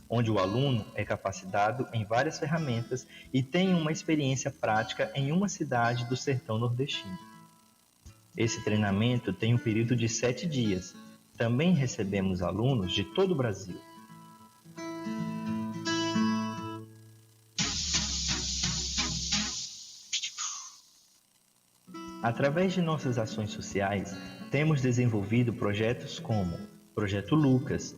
onde o aluno é capacitado em várias ferramentas e tem uma experiência prática em uma cidade do sertão nordestino. Esse treinamento tem um período de 7 dias. Também recebemos alunos de todo o Brasil. Através de nossas ações sociais, temos desenvolvido projetos como Projeto Lucas,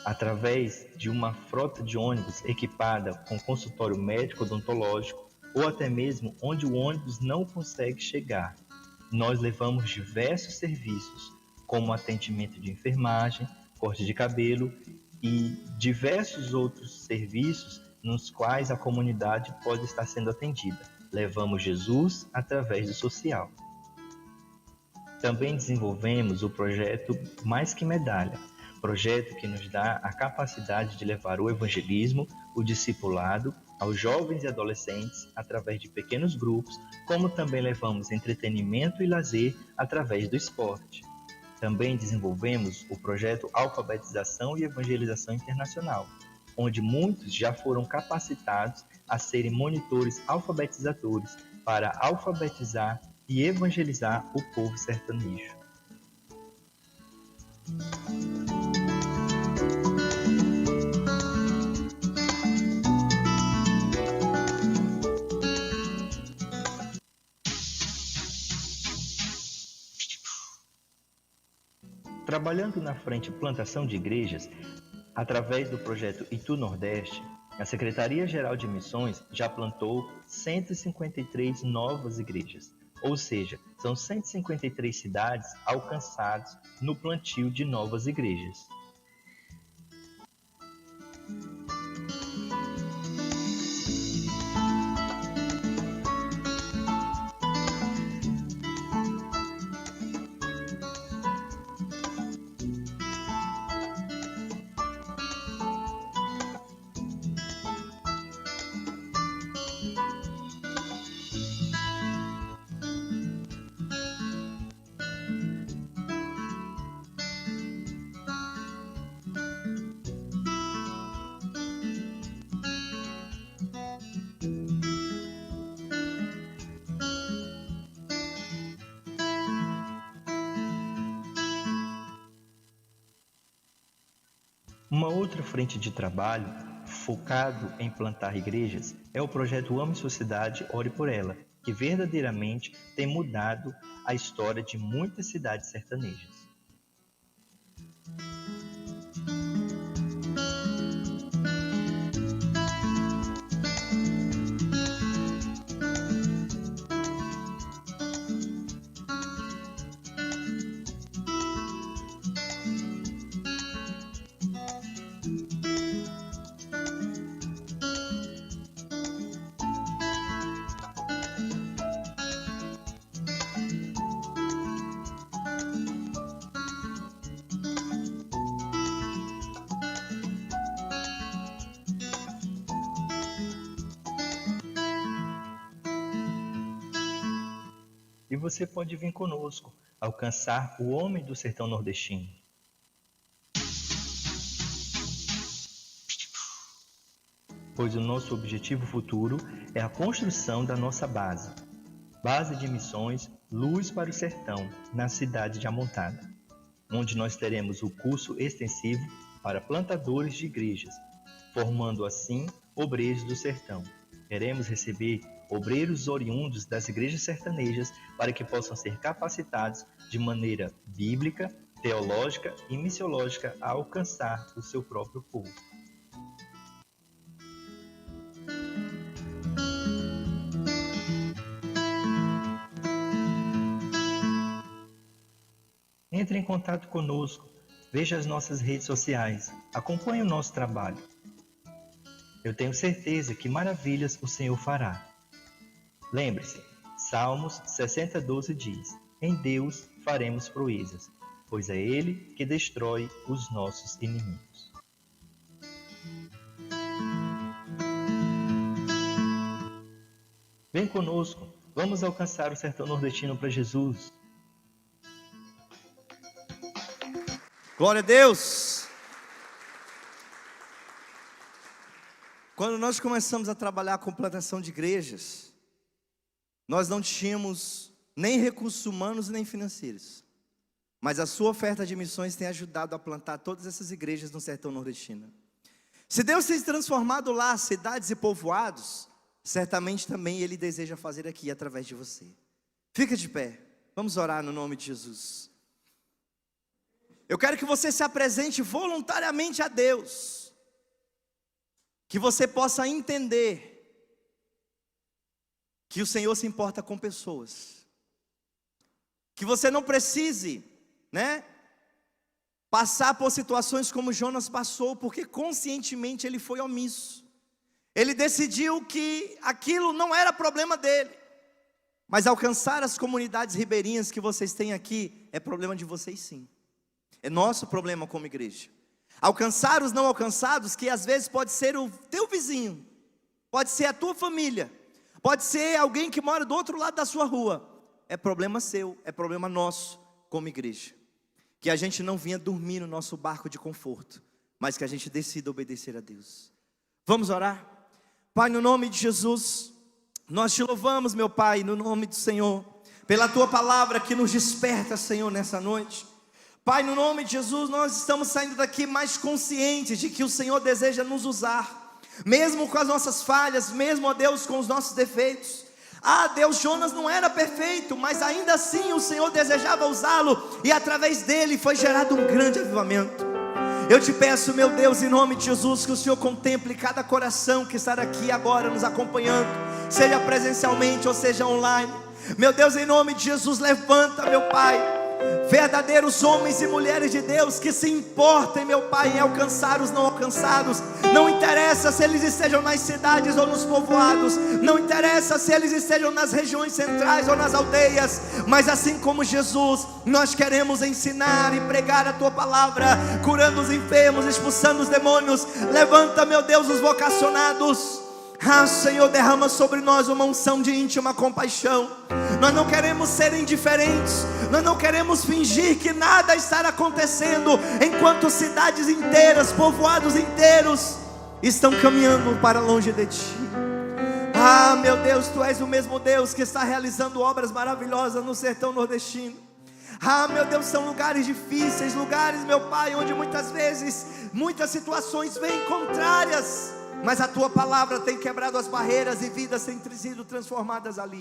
através de uma frota de ônibus equipada com consultório médico odontológico ou até mesmo onde o ônibus não consegue chegar. Nós levamos diversos serviços, como atendimento de enfermagem, corte de cabelo e diversos outros serviços nos quais a comunidade pode estar sendo atendida. Levamos Jesus através do social. Também desenvolvemos o projeto Mais Que Medalha, projeto que nos dá a capacidade de levar o evangelismo, o discipulado, aos jovens e adolescentes através de pequenos grupos, como também levamos entretenimento e lazer através do esporte. Também desenvolvemos o projeto Alfabetização e Evangelização Internacional, onde muitos já foram capacitados a serem monitores alfabetizadores para alfabetizar e evangelizar o povo sertanejo. Trabalhando na frente Plantação de Igrejas, através do projeto Itu Nordeste, a Secretaria-Geral de Missões já plantou 153 novas igrejas, ou seja, são 153 cidades alcançadas no plantio de novas igrejas. Uma outra frente de trabalho focado em plantar igrejas é o projeto Ame Sociedade, Ore por Ela, que verdadeiramente tem mudado a história de muitas cidades sertanejas. E você pode vir conosco, alcançar o homem do sertão nordestino. Pois o nosso objetivo futuro é a construção da nossa base de missões Luz para o Sertão, na cidade de Amontada, onde nós teremos o curso extensivo para plantadores de igrejas, formando assim obreiros do sertão. Queremos receber obreiros oriundos das igrejas sertanejas para que possam ser capacitados de maneira bíblica, teológica e missiológica a alcançar o seu próprio povo. Entre em contato conosco, veja as nossas redes sociais, acompanhe o nosso trabalho. Eu tenho certeza que maravilhas o Senhor fará. Lembre-se, Salmos 60:12 diz: em Deus faremos proezas, pois é Ele que destrói os nossos inimigos. Vem conosco, vamos alcançar o sertão nordestino para Jesus. Glória a Deus! Quando nós começamos a trabalhar com plantação de igrejas, nós não tínhamos nem recursos humanos nem financeiros. Mas a sua oferta de missões tem ajudado a plantar todas essas igrejas no sertão nordestino. Se Deus tem transformado lá cidades e povoados, certamente também Ele deseja fazer aqui através de você. Fica de pé. Vamos orar no nome de Jesus. Eu quero que você se apresente voluntariamente a Deus. Que você possa entender que o Senhor se importa com pessoas. Que você não precise, passar por situações como Jonas passou, porque conscientemente ele foi omisso. Ele decidiu que aquilo não era problema dele. Mas alcançar as comunidades ribeirinhas que vocês têm aqui é problema de vocês sim. É nosso problema como igreja. Alcançar os não alcançados, que às vezes pode ser o teu vizinho, pode ser a tua família, pode ser alguém que mora do outro lado da sua rua. É problema seu, é problema nosso como igreja. Que a gente não vinha dormir no nosso barco de conforto, mas que a gente decida obedecer a Deus. Vamos orar? Pai, no nome de Jesus, nós te louvamos, meu Pai, no nome do Senhor, pela tua palavra que nos desperta, Senhor, nessa noite. Pai, no nome de Jesus, nós estamos saindo daqui mais conscientes de que o Senhor deseja nos usar, mesmo com as nossas falhas, mesmo, ó Deus, com os nossos defeitos. Ah, Deus, Jonas não era perfeito, mas ainda assim o Senhor desejava usá-lo, e através dele foi gerado um grande avivamento. Eu te peço, meu Deus, em nome de Jesus, que o Senhor contemple cada coração que está aqui agora nos acompanhando, seja presencialmente ou seja online. Meu Deus, em nome de Jesus, levanta, meu Pai, verdadeiros homens e mulheres de Deus que se importem, meu Pai, em alcançar os não alcançados. Não interessa se eles estejam nas cidades ou nos povoados, não interessa se eles estejam nas regiões centrais ou nas aldeias, mas assim como Jesus, nós queremos ensinar e pregar a tua palavra, curando os enfermos, expulsando os demônios. Levanta, meu Deus, os vocacionados. Ah, Senhor, derrama sobre nós uma unção de íntima compaixão. Nós não queremos ser indiferentes, nós não queremos fingir que nada está acontecendo, enquanto cidades inteiras, povoados inteiros estão caminhando para longe de Ti. Ah, meu Deus, Tu és o mesmo Deus que está realizando obras maravilhosas no sertão nordestino. Ah, meu Deus, são lugares difíceis, lugares, meu Pai, onde muitas vezes, muitas situações vêm contrárias, mas a Tua palavra tem quebrado as barreiras e vidas têm sido transformadas ali.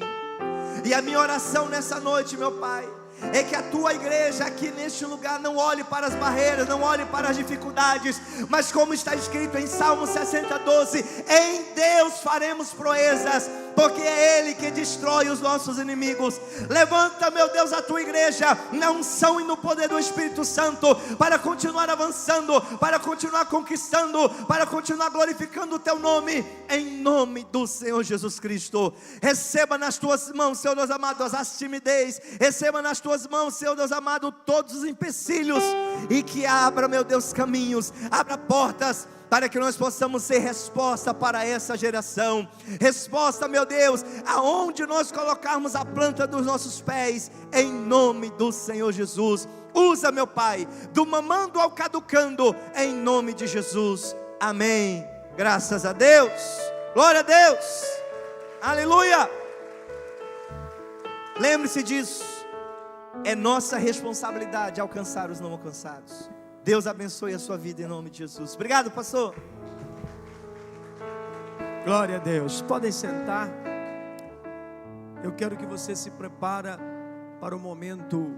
E a minha oração nessa noite, meu Pai, é que a Tua igreja aqui neste lugar não olhe para as barreiras, não olhe para as dificuldades, mas como está escrito em Salmo 60:12, em Deus faremos proezas, porque é Ele que destrói os nossos inimigos. Levanta, meu Deus, a Tua igreja na unção e no poder do Espírito Santo, para continuar avançando, para continuar conquistando, para continuar glorificando o Teu nome, em nome do Senhor Jesus Cristo. Receba nas Tuas mãos, Senhor Deus amado, as timidez, receba nas Tuas mãos, Senhor Deus amado, todos os empecilhos, e que abra, meu Deus, caminhos, abra portas, para que nós possamos ser resposta para essa geração. Resposta, meu Deus, aonde nós colocarmos a planta dos nossos pés, em nome do Senhor Jesus. Usa, meu Pai, do mamando ao caducando, em nome de Jesus, amém. Graças a Deus, glória a Deus, aleluia. Lembre-se disso, é nossa responsabilidade alcançar os não alcançados. Deus abençoe a sua vida em nome de Jesus. Obrigado, pastor. Glória a Deus. Podem sentar. Eu quero que você se prepare para o momento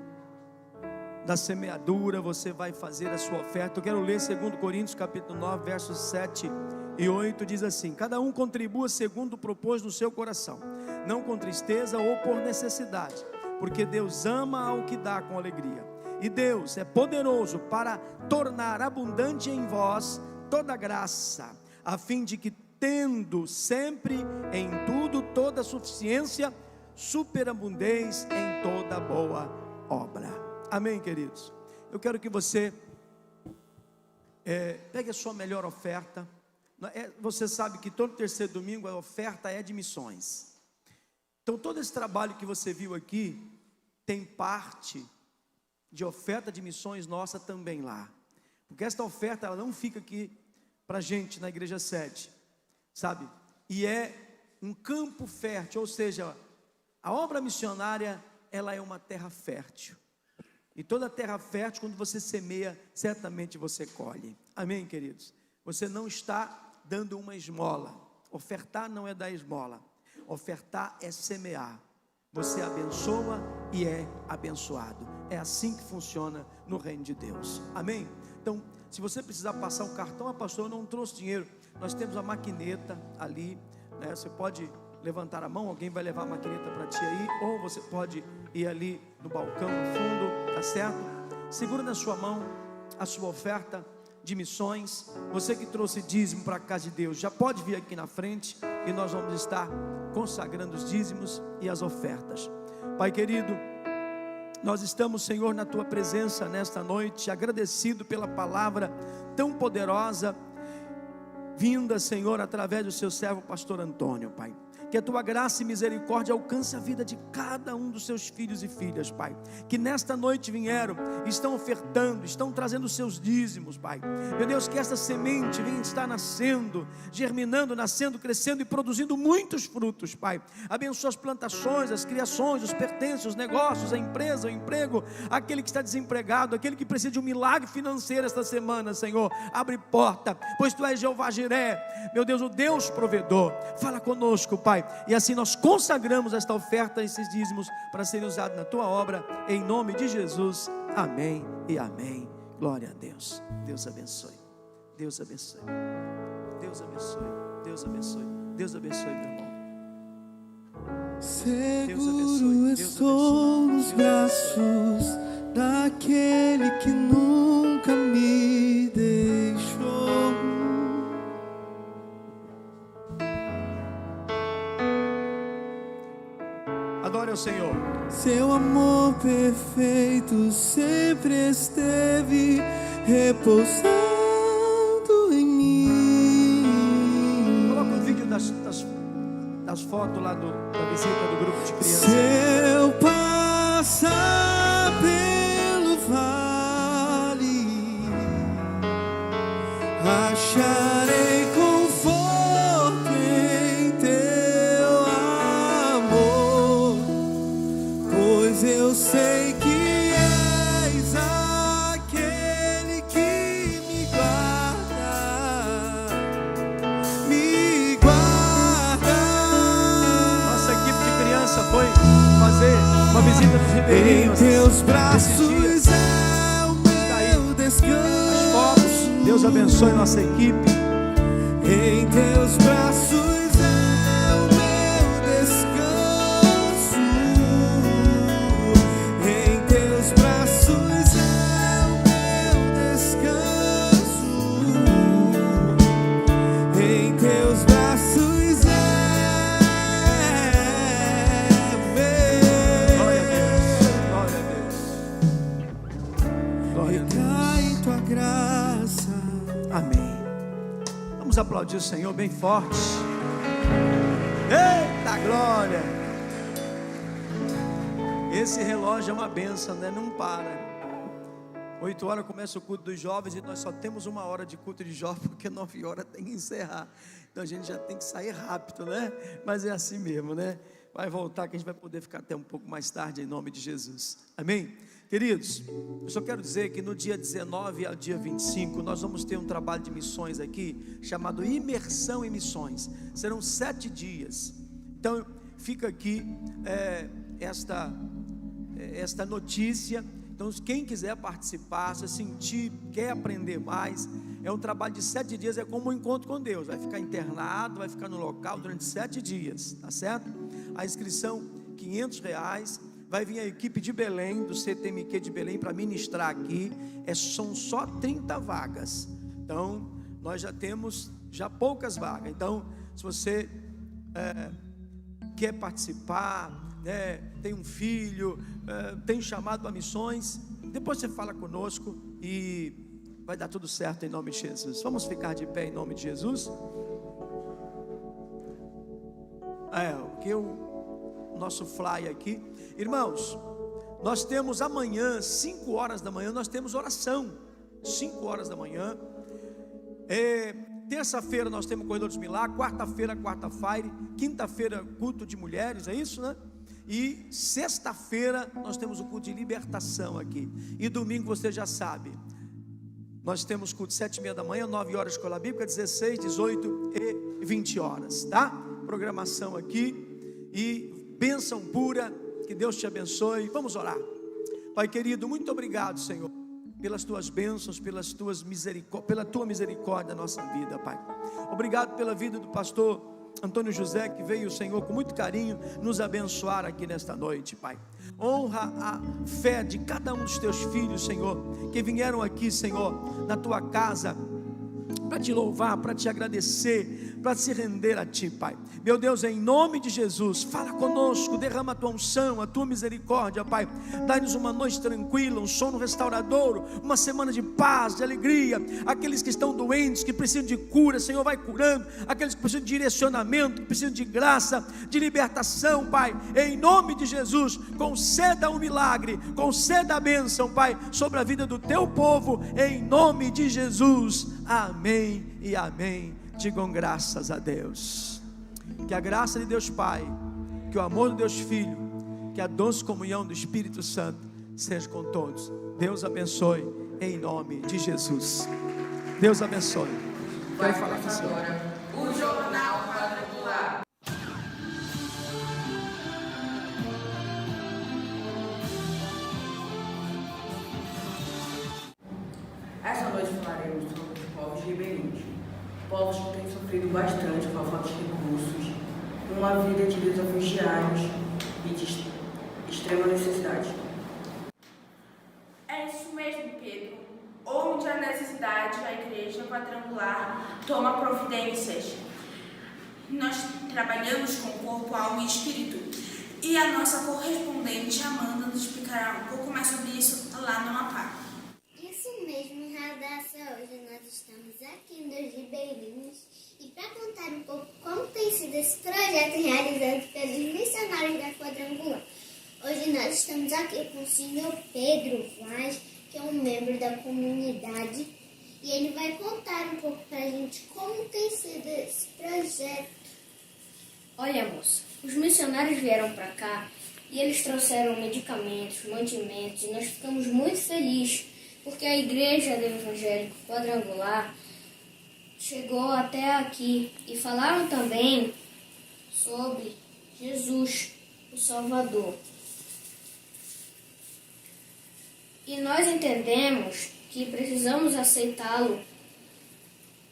da semeadura. Você vai fazer a sua oferta. Eu quero ler 2 Coríntios capítulo 9, versos 7 e 8. Diz assim: cada um contribua segundo propôs no seu coração, não com tristeza ou por necessidade, porque Deus ama ao que dá com alegria. E Deus é poderoso para tornar abundante em vós toda graça, a fim de que, tendo sempre em tudo toda suficiência, superabundeis em toda boa obra. Amém, queridos? Eu quero que você pegue a sua melhor oferta. Você sabe que todo terceiro domingo a oferta é de missões. Então todo esse trabalho que você viu aqui tem parte de oferta de missões nossa também lá, porque esta oferta ela não fica aqui para a gente na igreja sede, sabe? E é um campo fértil, ou seja, a obra missionária ela é uma terra fértil, e toda terra fértil, quando você semeia, certamente você colhe. Amém, queridos? Você não está dando uma esmola. Ofertar não é dar esmola, ofertar é semear. você abençoa e é abençoado. É assim que funciona no reino de Deus. Amém? Então, se você precisar passar um cartão, pastor, eu não trouxe dinheiro. Nós temos a maquineta ali, né? Você pode levantar a mão, alguém vai levar a maquineta para ti aí, ou você pode ir ali no balcão, no fundo, tá certo? Segura na sua mão a sua oferta de missões. Você que trouxe dízimo para a casa de Deus, já pode vir aqui na frente e nós vamos estar consagrando os dízimos e as ofertas. Pai querido, nós estamos, Senhor, na Tua presença nesta noite, agradecido pela palavra tão poderosa, vinda, Senhor, através do Seu servo, pastor Antônio, Pai. Que a Tua graça e misericórdia alcance a vida de cada um dos Seus filhos e filhas, Pai. Que nesta noite vieram, estão ofertando, estão trazendo os seus dízimos, Pai. Meu Deus, que esta semente venha estar nascendo, germinando, nascendo, crescendo e produzindo muitos frutos, Pai. Abençoa as plantações, as criações, os pertences, os negócios, a empresa, o emprego, aquele que está desempregado, aquele que precisa de um milagre financeiro esta semana, Senhor. Abre porta, pois Tu és Jeová Jiré, meu Deus, o Deus provedor. Fala conosco, Pai. E assim nós consagramos esta oferta, esses dízimos, para serem usados na Tua obra, em nome de Jesus, amém e amém. Glória a Deus. Deus abençoe, Deus abençoe, Deus abençoe, Deus abençoe, Deus abençoe, meu irmão. Seguro estou nos braços daquele que nunca me deixou. Adore ao Senhor. Seu amor perfeito sempre esteve repousando em mim. Coloca o vídeo das fotos lá da visita do grupo de crianças. Se eu passar pelo vale, acharei conforto em Teu amor, pois eu sei que és aquele que me guarda, me guarda. Nossa equipe de criança foi fazer uma visita dos ribeirinhos. Em Teus braços é o meu descanso. As fotos, Deus abençoe nossa equipe. Em Teus braços é o meu descanso. Em Teus braços é o meu descanso. Em Teus braços é meu. Glória a Deus, glória a Deus, glória a Deus. Recai em Tua graça. Amém. Vamos aplaudir o Senhor bem forte. Eita glória! Esse relógio é uma bênção, né? Não para. 8 horas começa o culto dos jovens e nós só temos 1 hora de culto de jovens, porque 9 horas tem que encerrar. Então a gente já tem que sair rápido, né? Mas é assim mesmo, né? Vai voltar que a gente vai poder ficar até um pouco mais tarde, em nome de Jesus. Amém? Queridos, eu só quero dizer que no dia 19 ao dia 25 nós vamos ter um trabalho de missões aqui, chamado Imersão em Missões. Serão 7 dias. Então fica aqui esta notícia. Então quem quiser participar, se sentir, quer aprender mais, é um trabalho de 7 dias, é como um encontro com Deus. Vai ficar internado, vai ficar no local durante 7 dias, tá certo? A inscrição R$500. Vai vir a equipe de Belém, do CTMQ de Belém, para ministrar aqui. São só 30 vagas. Então, nós já temos poucas vagas. Então, se você quer participar, né, tem um filho, tem chamado para missões, depois você fala conosco e vai dar tudo certo em nome de Jesus. Vamos ficar de pé em nome de Jesus? O nosso fly aqui. Irmãos, nós temos amanhã, 5 horas da manhã, nós temos oração. 5 horas da manhã. Terça-feira nós temos o Corredor dos Milagres. Quarta-feira, quarta-feira. Quinta-feira, culto de mulheres, é isso, né? E sexta-feira nós temos o culto de libertação aqui. E domingo você já sabe, nós temos culto 7h30 da manhã, 9 horas escola bíblica, 16, 18 e 20 horas, tá? Programação aqui. E bênção pura Que Deus te abençoe. Vamos orar. Pai querido, muito obrigado, Senhor, pelas tuas bênçãos, pela tua misericórdia na nossa vida, Pai. Obrigado pela vida do pastor Antônio José, que veio, Senhor, com muito carinho nos abençoar aqui nesta noite, Pai. Honra a fé de cada um dos teus filhos, Senhor, que vieram aqui, Senhor, na tua casa, para te louvar, para te agradecer, para se render a ti, Pai. Meu Deus, em nome de Jesus, fala conosco, derrama a tua unção, a tua misericórdia, Pai. Dá-nos uma noite tranquila, um sono restaurador, uma semana de paz, de alegria. Aqueles que estão doentes, que precisam de cura, Senhor, vai curando. Aqueles que precisam de direcionamento, que precisam de graça, de libertação, Pai. Em nome de Jesus, conceda um milagre, conceda a bênção, Pai, sobre a vida do teu povo, em nome de Jesus. Amém e amém. Digam graças a Deus. Que a graça de Deus Pai, que o amor de Deus Filho, que a doce comunhão do Espírito Santo seja com todos. Deus abençoe em nome de Jesus. Deus abençoe. Quero falar com o Senhor. O Jornal Quadrangular. Essa noite falaremos sobre os povos ribeirinhos, povos que têm sofrido bastante com a falta de recursos, uma vida de desafios diários e de extrema necessidade. É isso mesmo, Pedro. Onde há necessidade, a Igreja Quadrangular toma providências. Nós trabalhamos com corpo, alma e espírito. E a nossa correspondente, Amanda, nos explicará um pouco mais sobre isso lá no Amapá. Isso mesmo, Radassa. Hoje nós estamos aqui nos Ribeirinhos e para contar um pouco como tem sido esse projeto realizado pelos missionários da Quadrangular. Hoje nós estamos aqui com o senhor Pedro Vaz, que é um membro da comunidade, e ele vai contar um pouco para a gente como tem sido esse projeto. Olha, moça, os missionários vieram para cá e eles trouxeram medicamentos, mantimentos, e nós ficamos muito felizes, porque a Igreja do Evangélico Quadrangular chegou até aqui e falaram também sobre Jesus, o Salvador. E nós entendemos que precisamos aceitá-lo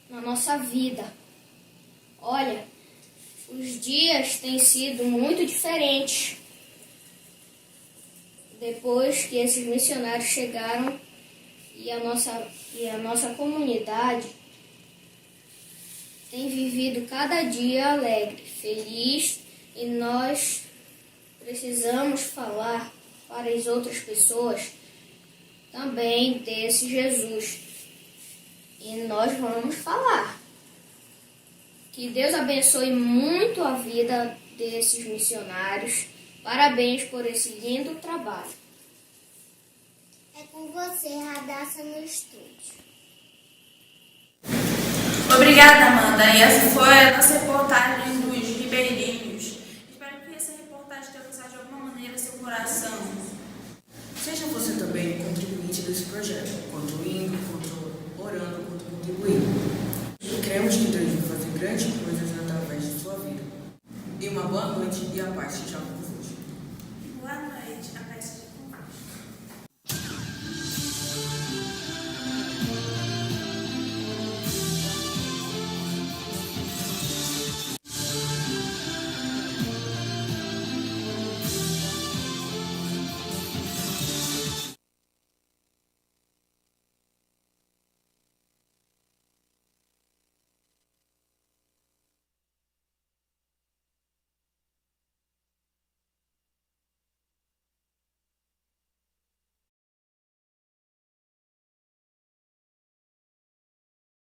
na nossa vida. Olha, os dias têm sido muito diferentes depois que esses missionários chegaram e a nossa comunidade tem vivido cada dia alegre, feliz, e nós precisamos falar para as outras pessoas também desse Jesus. E nós vamos falar. Que Deus abençoe muito a vida desses missionários. Parabéns por esse lindo trabalho. É com você, Radassa, no estúdio. Obrigada, Amanda. E essa foi a nossa reportagem dos ribeirinhos. Espero que essa reportagem tenha alcançado de alguma maneira seu coração. Seja você também contribuinte desse projeto, contribuindo, orando, contribuindo. E cremos que Deus vai fazer grandes coisas através de sua vida. E uma boa noite e a paz seja com